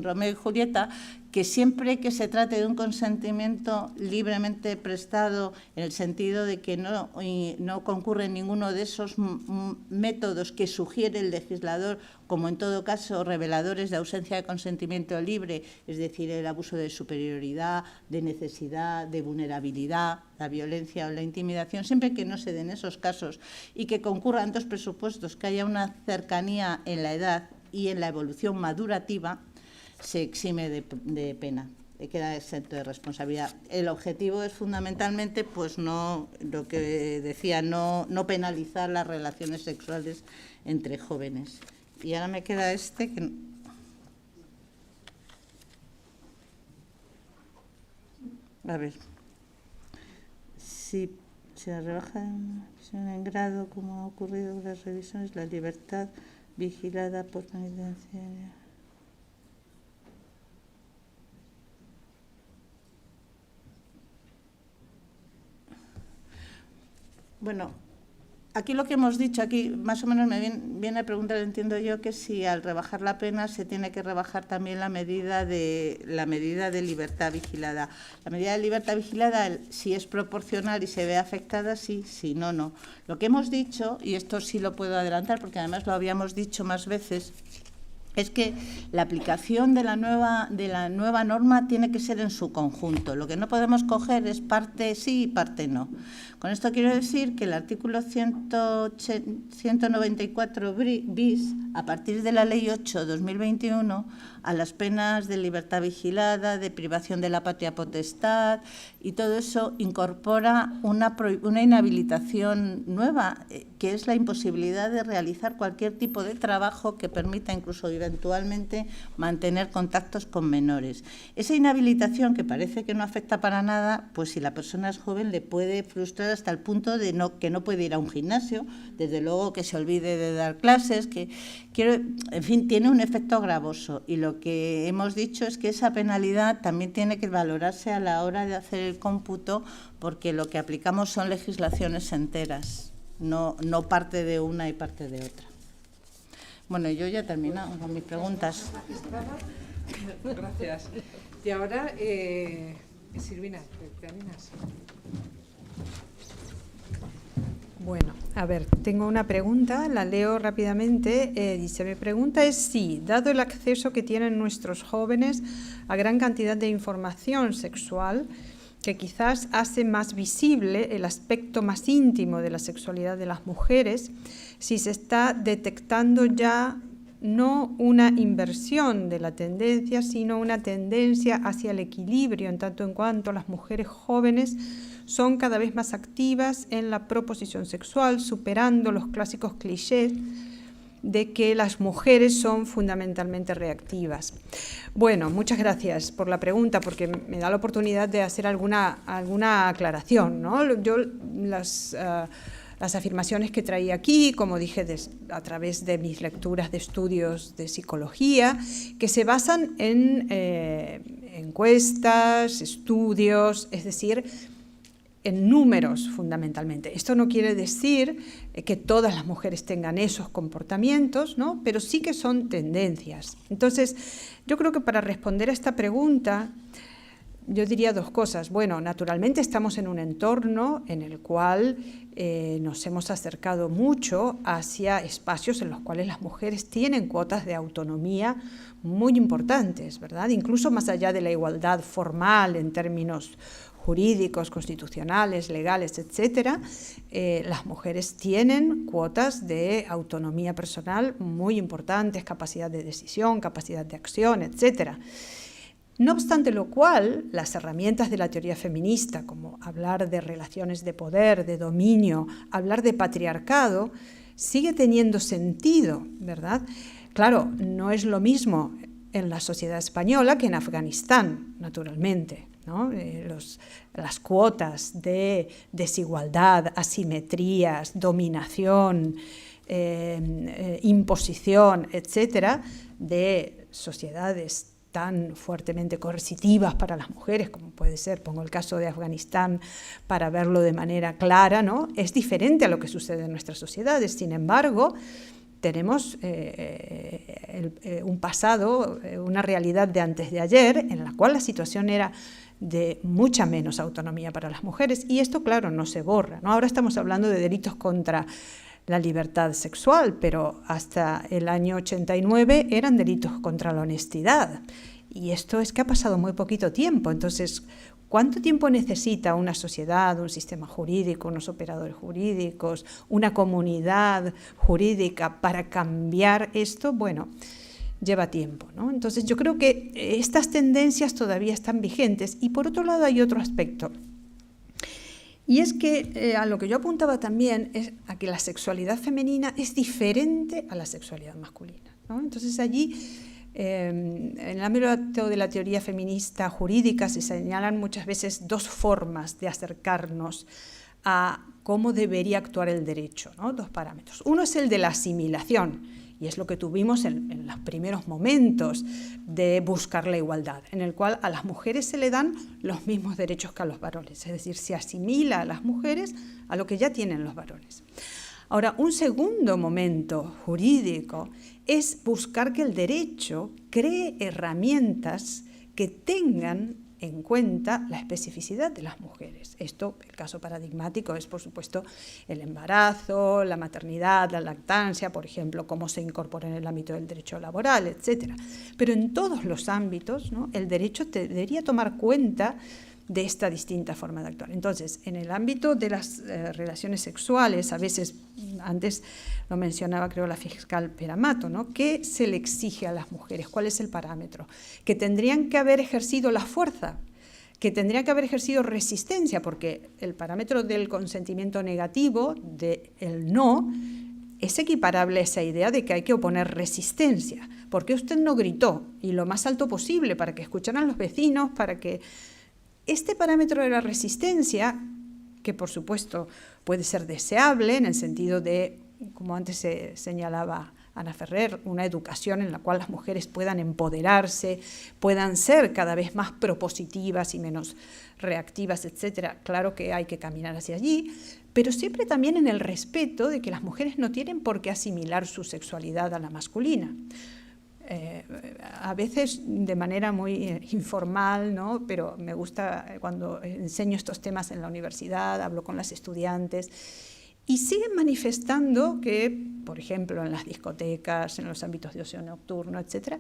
Romeo y Julieta, que siempre que se trate de un consentimiento libremente prestado, en el sentido de que no concurre ninguno de esos métodos que sugiere el legislador, como en todo caso reveladores de ausencia de consentimiento libre, es decir, el abuso de superioridad, de necesidad, de vulnerabilidad, la violencia o la intimidación, siempre que no se den esos casos y que concurran dos presupuestos, que haya una cercanía en la edad y en la evolución madurativa, se exime de pena, queda exento de responsabilidad. El objetivo es fundamentalmente, pues no, lo que decía, no penalizar las relaciones sexuales entre jóvenes. Y ahora me queda que... A ver, si se rebaja en grado, como ha ocurrido en las revisiones, la libertad vigilada por penitenciaria. Bueno, aquí lo que hemos dicho, aquí más o menos me viene a preguntar, entiendo yo, que si al rebajar la pena se tiene que rebajar también la medida de libertad vigilada. La medida de libertad vigilada, si es proporcional y se ve afectada, sí, si no, no. Lo que hemos dicho, y esto sí lo puedo adelantar porque además lo habíamos dicho más veces, es que la aplicación de la nueva norma tiene que ser en su conjunto. Lo que no podemos coger es parte sí y parte no. Con esto quiero decir que el artículo 194 bis, a partir de la Ley 8/2021, a las penas de libertad vigilada, de privación de la patria potestad y todo eso, incorpora una inhabilitación nueva, que es la imposibilidad de realizar cualquier tipo de trabajo que permita incluso eventualmente mantener contactos con menores. Esa inhabilitación, que parece que no afecta para nada, pues si la persona es joven le puede frustrar hasta el punto de que no puede ir a un gimnasio, desde luego que se olvide de dar clases, en fin, tiene un efecto gravoso. Y lo que hemos dicho es que esa penalidad también tiene que valorarse a la hora de hacer el cómputo, porque lo que aplicamos son legislaciones enteras, no parte de una y parte de otra. Bueno, yo ya he terminado con mis preguntas. Gracias. Y ahora, Silvina, ¿te animas? Bueno, a ver, tengo una pregunta, la leo rápidamente. Dice, mi pregunta es si, dado el acceso que tienen nuestros jóvenes a gran cantidad de información sexual, que quizás hace más visible el aspecto más íntimo de la sexualidad de las mujeres, si se está detectando ya no una inversión de la tendencia, sino una tendencia hacia el equilibrio, en tanto en cuanto las mujeres jóvenes son cada vez más activas en la proposición sexual, superando los clásicos clichés de que las mujeres son fundamentalmente reactivas. Bueno, muchas gracias por la pregunta, porque me da la oportunidad de hacer alguna aclaración, ¿no? Yo las afirmaciones que traía aquí, como dije, a través de mis lecturas de estudios de psicología, que se basan en encuestas, estudios, es decir, en números fundamentalmente. Esto no quiere decir que todas las mujeres tengan esos comportamientos, ¿no? Pero sí que son tendencias. Entonces, yo creo que para responder a esta pregunta, yo diría dos cosas. Bueno, naturalmente estamos en un entorno en el cual nos hemos acercado mucho hacia espacios en los cuales las mujeres tienen cuotas de autonomía muy importantes, ¿verdad? Incluso más allá de la igualdad formal en términos jurídicos, constitucionales, legales, etcétera, las mujeres tienen cuotas de autonomía personal muy importantes, capacidad de decisión, capacidad de acción, etcétera. No obstante lo cual, las herramientas de la teoría feminista, como hablar de relaciones de poder, de dominio, hablar de patriarcado, sigue teniendo sentido, ¿verdad? Claro, no es lo mismo en la sociedad española que en Afganistán, naturalmente, ¿no? Las cuotas de desigualdad, asimetrías, dominación, imposición, etcétera, de sociedades tan fuertemente coercitivas para las mujeres, como puede ser, pongo el caso de Afganistán para verlo de manera clara, ¿no? Es diferente a lo que sucede en nuestras sociedades. Sin embargo, tenemos un pasado, una realidad de antes de ayer, en la cual la situación era de mucha menos autonomía para las mujeres, y esto, claro, no se borra, ¿no? Ahora estamos hablando de delitos contra la libertad sexual, pero hasta el año 89 eran delitos contra la honestidad, y esto es que ha pasado muy poquito tiempo. Entonces, ¿cuánto tiempo necesita una sociedad, un sistema jurídico, unos operadores jurídicos, una comunidad jurídica para cambiar esto? Bueno, lleva tiempo, ¿no? Entonces, yo creo que estas tendencias todavía están vigentes. Y por otro lado hay otro aspecto, y es que a lo que yo apuntaba también es a que la sexualidad femenina es diferente a la sexualidad masculina, ¿no? Entonces allí, en el ámbito de la teoría feminista jurídica, se señalan muchas veces dos formas de acercarnos a cómo debería actuar el derecho, ¿no? Dos parámetros. Uno es el de la asimilación, y es lo que tuvimos en los primeros momentos de buscar la igualdad, en el cual a las mujeres se le dan los mismos derechos que a los varones, es decir, se asimila a las mujeres a lo que ya tienen los varones. Ahora, un segundo momento jurídico es buscar que el derecho cree herramientas que tengan en cuenta la especificidad de las mujeres. Esto, el caso paradigmático, es por supuesto el embarazo, la maternidad, la lactancia, por ejemplo, cómo se incorpora en el ámbito del derecho laboral, etcétera. Pero en todos los ámbitos, ¿no?, el derecho debería tomar cuenta de esta distinta forma de actuar. Entonces, en el ámbito de las relaciones sexuales, a veces, antes lo mencionaba creo la fiscal Peramato, ¿no?, ¿qué se le exige a las mujeres? ¿Cuál es el parámetro? Que tendrían que haber ejercido la fuerza, que tendrían que haber ejercido resistencia, porque el parámetro del consentimiento negativo, del no, es equiparable a esa idea de que hay que oponer resistencia. ¿Por qué usted no gritó? Y lo más alto posible, para que escucharan los vecinos, para que... Este parámetro de la resistencia, que por supuesto puede ser deseable en el sentido de, como antes se señalaba Ana Ferrer, una educación en la cual las mujeres puedan empoderarse, puedan ser cada vez más propositivas y menos reactivas, etcétera. Claro que hay que caminar hacia allí, pero siempre también en el respeto de que las mujeres no tienen por qué asimilar su sexualidad a la masculina. A veces de manera muy informal, ¿no?, pero me gusta cuando enseño estos temas en la universidad, hablo con las estudiantes y siguen manifestando que, por ejemplo, en las discotecas, en los ámbitos de ocio nocturno, etcétera,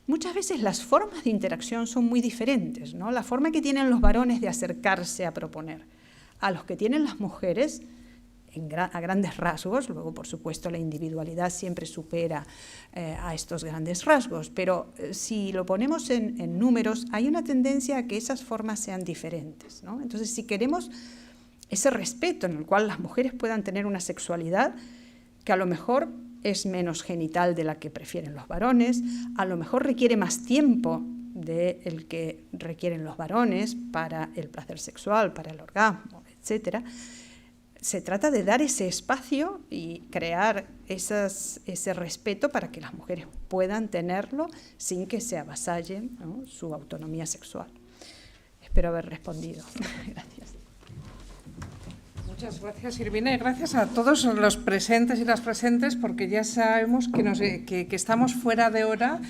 muchas veces las formas de interacción son muy diferentes, ¿no? La forma que tienen los varones de acercarse a proponer a los que tienen las mujeres a grandes rasgos. Luego, por supuesto, la individualidad siempre supera a estos grandes rasgos, pero si lo ponemos en números, hay una tendencia a que esas formas sean diferentes, ¿no? Entonces, si queremos ese respeto en el cual las mujeres puedan tener una sexualidad que a lo mejor es menos genital de la que prefieren los varones, a lo mejor requiere más tiempo del que requieren los varones para el placer sexual, para el orgasmo, etcétera. Se trata de dar ese espacio y crear ese respeto para que las mujeres puedan tenerlo sin que se avasalle, ¿no?, su autonomía sexual. Espero haber respondido. Gracias. Muchas gracias, Irvine, y gracias a todos los presentes y las presentes, porque ya sabemos que estamos fuera de hora.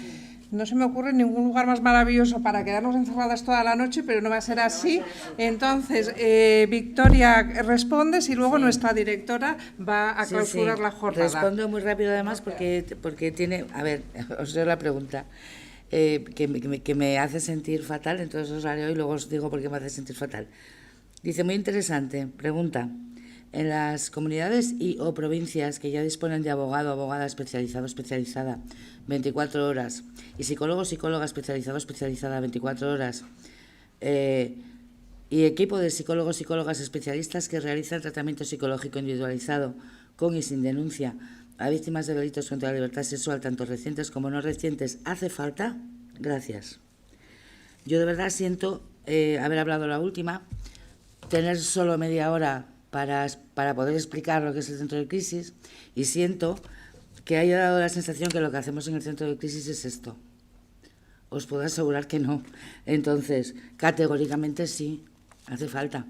No se me ocurre ningún lugar más maravilloso para quedarnos encerradas toda la noche, pero no va a ser así. Entonces, Victoria, respondes y luego nuestra directora va a clausurar la jornada. Respondo muy rápido además porque tiene... A ver, os leo la pregunta que me hace sentir fatal, entonces os la leo y luego os digo por qué me hace sentir fatal. Dice, muy interesante, pregunta. En las comunidades y o provincias que ya disponen de abogado o abogada especializado o especializada 24 horas y psicólogo o psicóloga especializado o especializada 24 horas y equipo de psicólogos o psicólogas especialistas que realizan tratamiento psicológico individualizado con y sin denuncia a víctimas de delitos contra la libertad sexual, tanto recientes como no recientes, ¿hace falta? Gracias. Yo de verdad siento haber hablado la última, tener solo media hora para poder explicar lo que es el centro de crisis, y siento que haya dado la sensación que lo que hacemos en el centro de crisis es esto. Os puedo asegurar que no. Entonces, categóricamente sí, hace falta.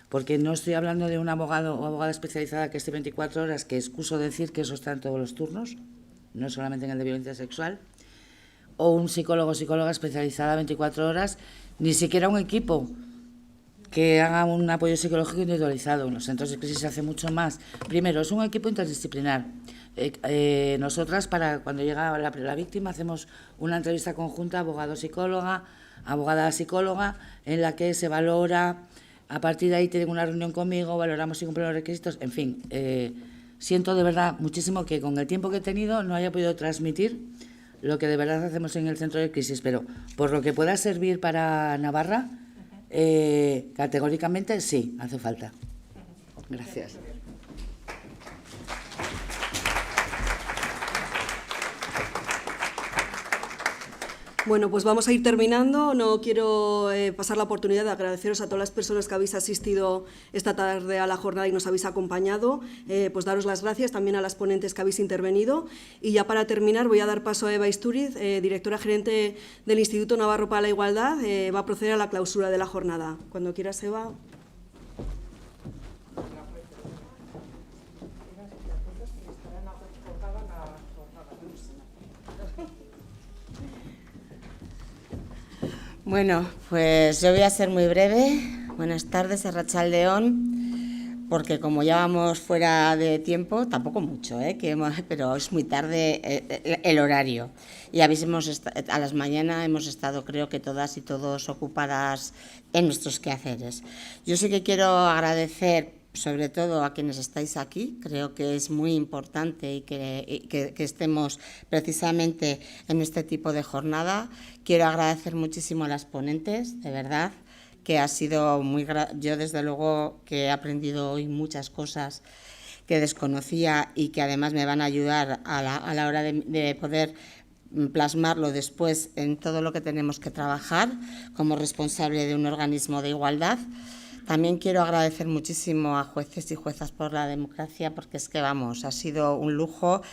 Porque no estoy hablando de un abogado o abogada especializada que esté 24 horas, que excuso decir que eso está en todos los turnos, no solamente en el de violencia sexual, o un psicólogo o psicóloga especializada 24 horas, ni siquiera un equipo que haga un apoyo psicológico individualizado. En los centros de crisis se hace mucho más. Primero, es un equipo interdisciplinar. Nosotras, para cuando llega la víctima, hacemos una entrevista conjunta abogado-psicóloga, abogada-psicóloga, en la que se valora, a partir de ahí tienen una reunión conmigo, valoramos si cumplen los requisitos, en fin. Siento de verdad muchísimo que con el tiempo que he tenido no haya podido transmitir lo que de verdad hacemos en el centro de crisis, pero por lo que pueda servir para Navarra, categóricamente sí, hace falta. Gracias. Bueno, pues vamos a ir terminando. No quiero pasar la oportunidad de agradeceros a todas las personas que habéis asistido esta tarde a la jornada y nos habéis acompañado, pues daros las gracias también a las ponentes que habéis intervenido. Y ya para terminar voy a dar paso a Eva Istúriz, directora gerente del Instituto Navarro para la Igualdad, va a proceder a la clausura de la jornada. Cuando quieras, Eva. Bueno, pues yo voy a ser muy breve. Buenas tardes, Arratsaldeon, porque como ya vamos fuera de tiempo, tampoco mucho, pero es muy tarde el horario. Y a las mañanas hemos estado, creo que todas y todos, ocupadas en nuestros quehaceres. Yo sí que quiero agradecer sobre todo a quienes estáis aquí. Creo que es muy importante y que estemos precisamente en este tipo de jornada. Quiero agradecer muchísimo a las ponentes, de verdad, que ha sido muy... Yo, desde luego, que he aprendido hoy muchas cosas que desconocía y que además me van a ayudar a la hora de poder plasmarlo después en todo lo que tenemos que trabajar como responsable de un organismo de igualdad. También quiero agradecer muchísimo a jueces y juezas por la democracia, porque es que, vamos, ha sido un lujo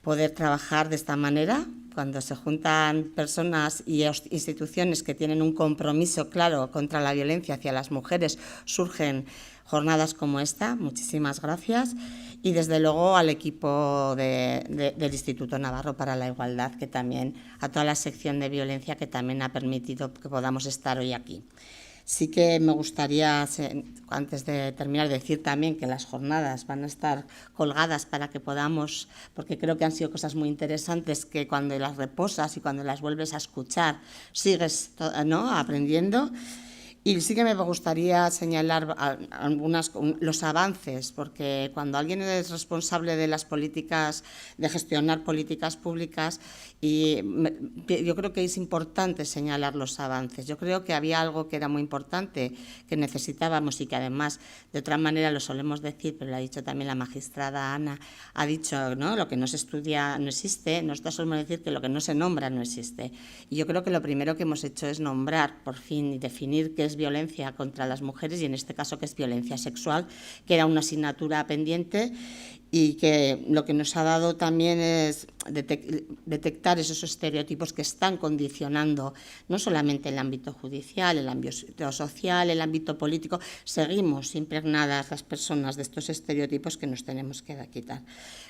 poder trabajar de esta manera, cuando se juntan personas y instituciones que tienen un compromiso claro contra la violencia hacia las mujeres, surgen jornadas como esta. Muchísimas gracias. Y desde luego al equipo del Instituto Navarro para la Igualdad, que también, a toda la sección de violencia, que también ha permitido que podamos estar hoy aquí. Sí que me gustaría, antes de terminar, decir también que las jornadas van a estar colgadas para que podamos, porque creo que han sido cosas muy interesantes que cuando las reposas y cuando las vuelves a escuchar sigues, ¿no?, aprendiendo. Y sí que me gustaría señalar los avances, porque cuando alguien es responsable de las políticas, de gestionar políticas públicas, y yo creo que es importante señalar los avances. Yo creo que había algo que era muy importante, que necesitábamos y que además de otra manera lo solemos decir, pero lo ha dicho también la magistrada Ana, ha dicho, ¿no?, lo que no se estudia no existe. Nosotros solemos decir que lo que no se nombra no existe. Y yo creo que lo primero que hemos hecho es nombrar, por fin, y definir qué es violencia contra las mujeres, y en este caso que es violencia sexual, que era una asignatura pendiente, y que lo que nos ha dado también es detectar esos estereotipos que están condicionando no solamente el ámbito judicial, el ámbito social, el ámbito político. Seguimos impregnadas las personas de estos estereotipos que nos tenemos que quitar.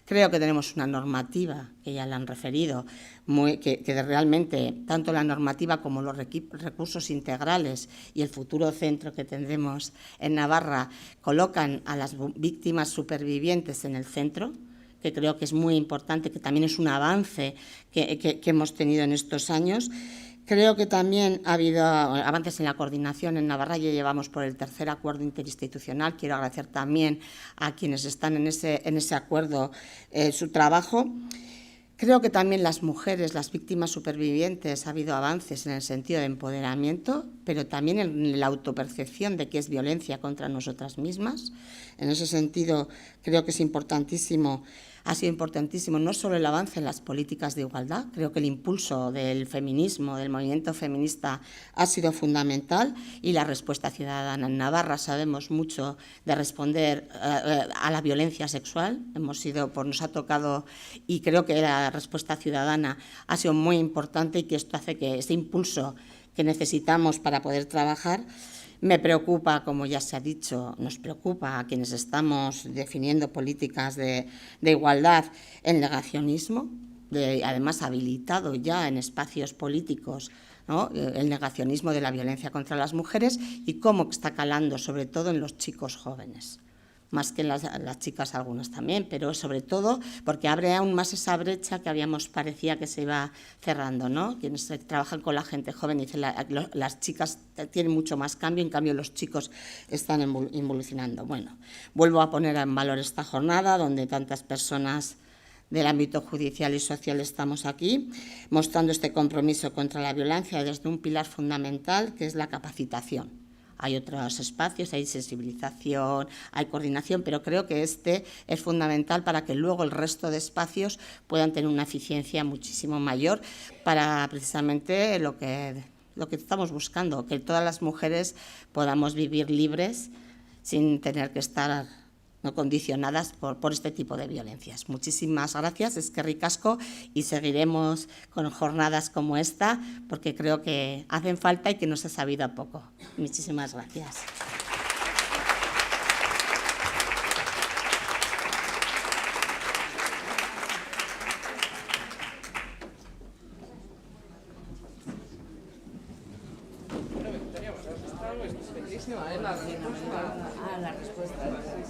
Creo que tenemos una normativa, que ya la han referido, que realmente tanto la normativa como los recursos integrales y el futuro centro que tendremos en Navarra colocan a las víctimas supervivientes en el centro, que creo que es muy importante, que también es un avance que hemos tenido en estos años. Creo que también ha habido avances en la coordinación en Navarra. Ya llevamos por el 3er acuerdo interinstitucional. Quiero agradecer también a quienes están en ese acuerdo su trabajo. Creo que también las mujeres, las víctimas supervivientes, ha habido avances en el sentido de empoderamiento, pero también en la autopercepción de que es violencia contra nosotras mismas. En ese sentido, creo que es importantísimo ha sido importantísimo, no solo el avance en las políticas de igualdad, creo que el impulso del feminismo, del movimiento feminista ha sido fundamental, y la respuesta ciudadana. En Navarra sabemos mucho de responder a la violencia sexual, nos ha tocado, y creo que la respuesta ciudadana ha sido muy importante, y que esto hace que ese impulso que necesitamos para poder trabajar. Me preocupa, como ya se ha dicho, nos preocupa a quienes estamos definiendo políticas de igualdad, el negacionismo, además habilitado ya en espacios políticos, ¿no? El negacionismo de la violencia contra las mujeres, y cómo está calando sobre todo en los chicos jóvenes. Más que en las chicas algunas también, pero sobre todo porque abre aún más esa brecha que parecía que se iba cerrando, ¿no? Quienes trabajan con la gente joven dicen las chicas tienen mucho más cambio, en cambio los chicos están involucionando. Bueno, vuelvo a poner en valor esta jornada donde tantas personas del ámbito judicial y social estamos aquí, mostrando este compromiso contra la violencia desde un pilar fundamental que es la capacitación. Hay otros espacios, hay sensibilización, hay coordinación, pero creo que este es fundamental para que luego el resto de espacios puedan tener una eficiencia muchísimo mayor para precisamente lo que estamos buscando, que todas las mujeres podamos vivir libres sin tener que estar no condicionadas por este tipo de violencias. Muchísimas gracias, eskerrik asko, y seguiremos con jornadas como esta, porque creo que hacen falta y que no se ha sabido a poco. Muchísimas gracias. La respuesta.